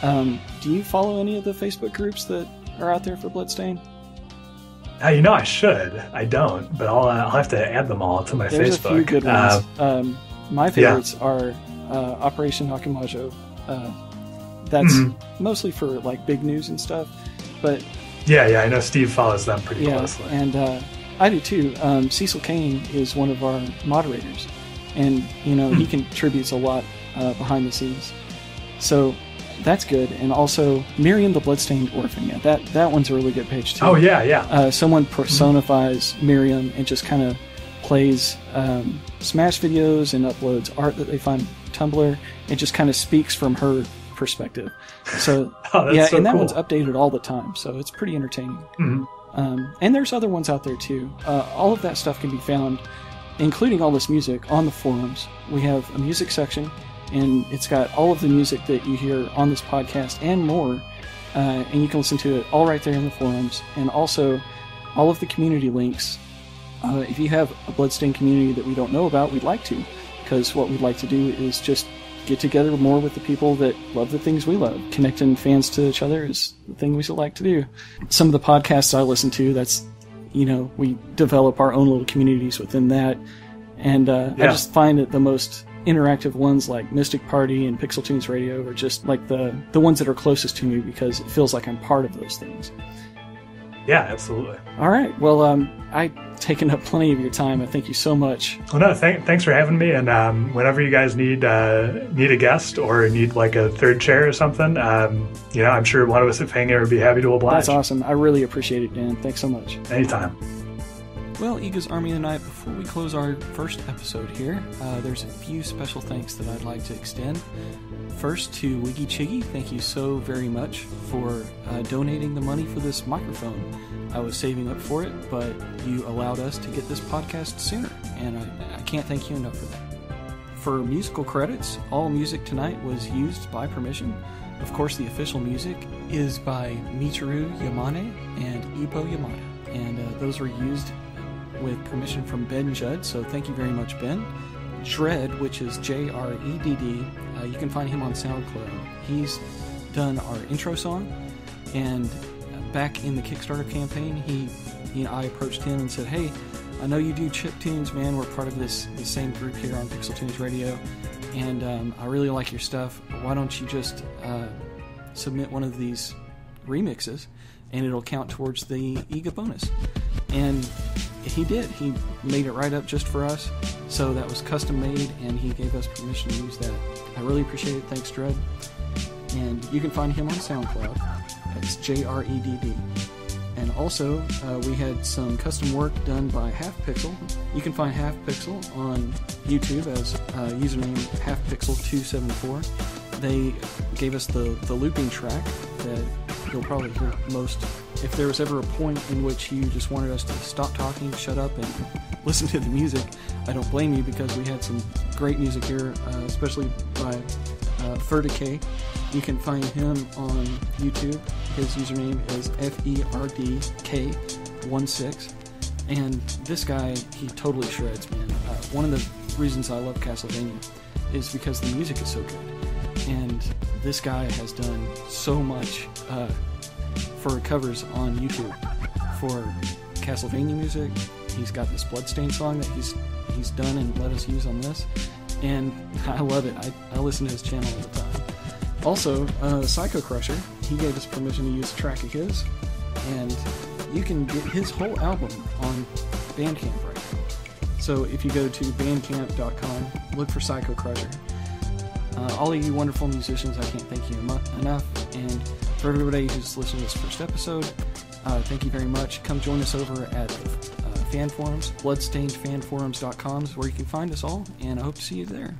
Do you follow any of the Facebook groups that are out there for Bloodstained? I should. I don't, but I'll have to add them all to my Facebook. There's a few good ones. My favorites are Operation Hakumajo. That's mostly for like big news and stuff, but I know Steve follows them pretty closely, and I do too. Cecil Kane is one of our moderators, and he contributes a lot behind the scenes. So that's good. And also Miriam the Bloodstained Orphan. Yeah, that one's a really good page too. Oh yeah. Someone personifies Miriam and just kind of plays Smash videos and uploads art that they find on Tumblr. It just kind of speaks from her perspective. So and that one's updated all the time, so it's pretty entertaining. And there's other ones out there too. All of that stuff can be found, including all this music, on the forums. We have a music section, and it's got all of the music that you hear on this podcast and more, and you can listen to it all right there in the forums. And also all of the community links. If you have a Bloodstained community that we don't know about, we'd like to, because what we'd like to do is just get together more with the people that love the things we love. Connecting fans to each other is the thing we like to do. Some of the podcasts I listen to, that's, we develop our own little communities within that. And I just find that the most interactive ones like Mystic Party and Pixel Tunes Radio are just like the ones that are closest to me, because it feels like I'm part of those things. Yeah, absolutely. All right. Well, I've taken up plenty of your time. I thank you so much. Well, no, thanks for having me. And whenever you guys need a guest or need like a third chair or something, I'm sure one of us at Fangamer would be happy to oblige. That's awesome. I really appreciate it, Dan. Thanks so much. Anytime. Well, IGA's Army of the Night, before we close our first episode here, there's a few special thanks that I'd like to extend. First, to Wiggy Chiggy, thank you so very much for donating the money for this microphone. I was saving up for it, but you allowed us to get this podcast sooner, and I can't thank you enough for that. For musical credits, all music tonight was used by permission. Of course, the official music is by Michiru Yamane and Ippo Yamada, and those were used with permission from Ben Judd, so thank you very much, Ben. Dredd, which is J-R-E-D-D, you can find him on SoundCloud. He's done our intro song, and back in the Kickstarter campaign, I approached him and said, hey, I know you do chip tunes, man. We're part of the same group here on Pixel Tunes Radio, and I really like your stuff. Why don't you just submit one of these remixes, and it'll count towards the IGA bonus. And he did. He made it right up just for us. So that was custom made, and he gave us permission to use that. I really appreciate it. Thanks, Dredd. And you can find him on SoundCloud. That's J-R-E-D-D. And also, we had some custom work done by Half Pixel. You can find Half Pixel on YouTube as username HalfPixel274. They gave us the looping track that you'll probably hear most. If there was ever a point in which you just wanted us to stop talking, shut up, and listen to the music, I don't blame you, because we had some great music here, especially by Ferdk. You can find him on YouTube. His username is FERDK16. And this guy, he totally shreds, man. One of the reasons I love Castlevania is because the music is so good. And this guy has done so much for covers on YouTube for Castlevania music. He's got this Bloodstained song that he's done and let us use on this, and I love it. I listen to his channel all the time. Also, Psycho Crusher, he gave us permission to use a track of his, and you can get his whole album on Bandcamp right now. So if you go to bandcamp.com, look for Psycho Crusher. All of you wonderful musicians, I can't thank you enough. And for everybody who's listened to this first episode, thank you very much. Come join us over at fan forums. Bloodstainedfanforums.com is where you can find us all, and I hope to see you there.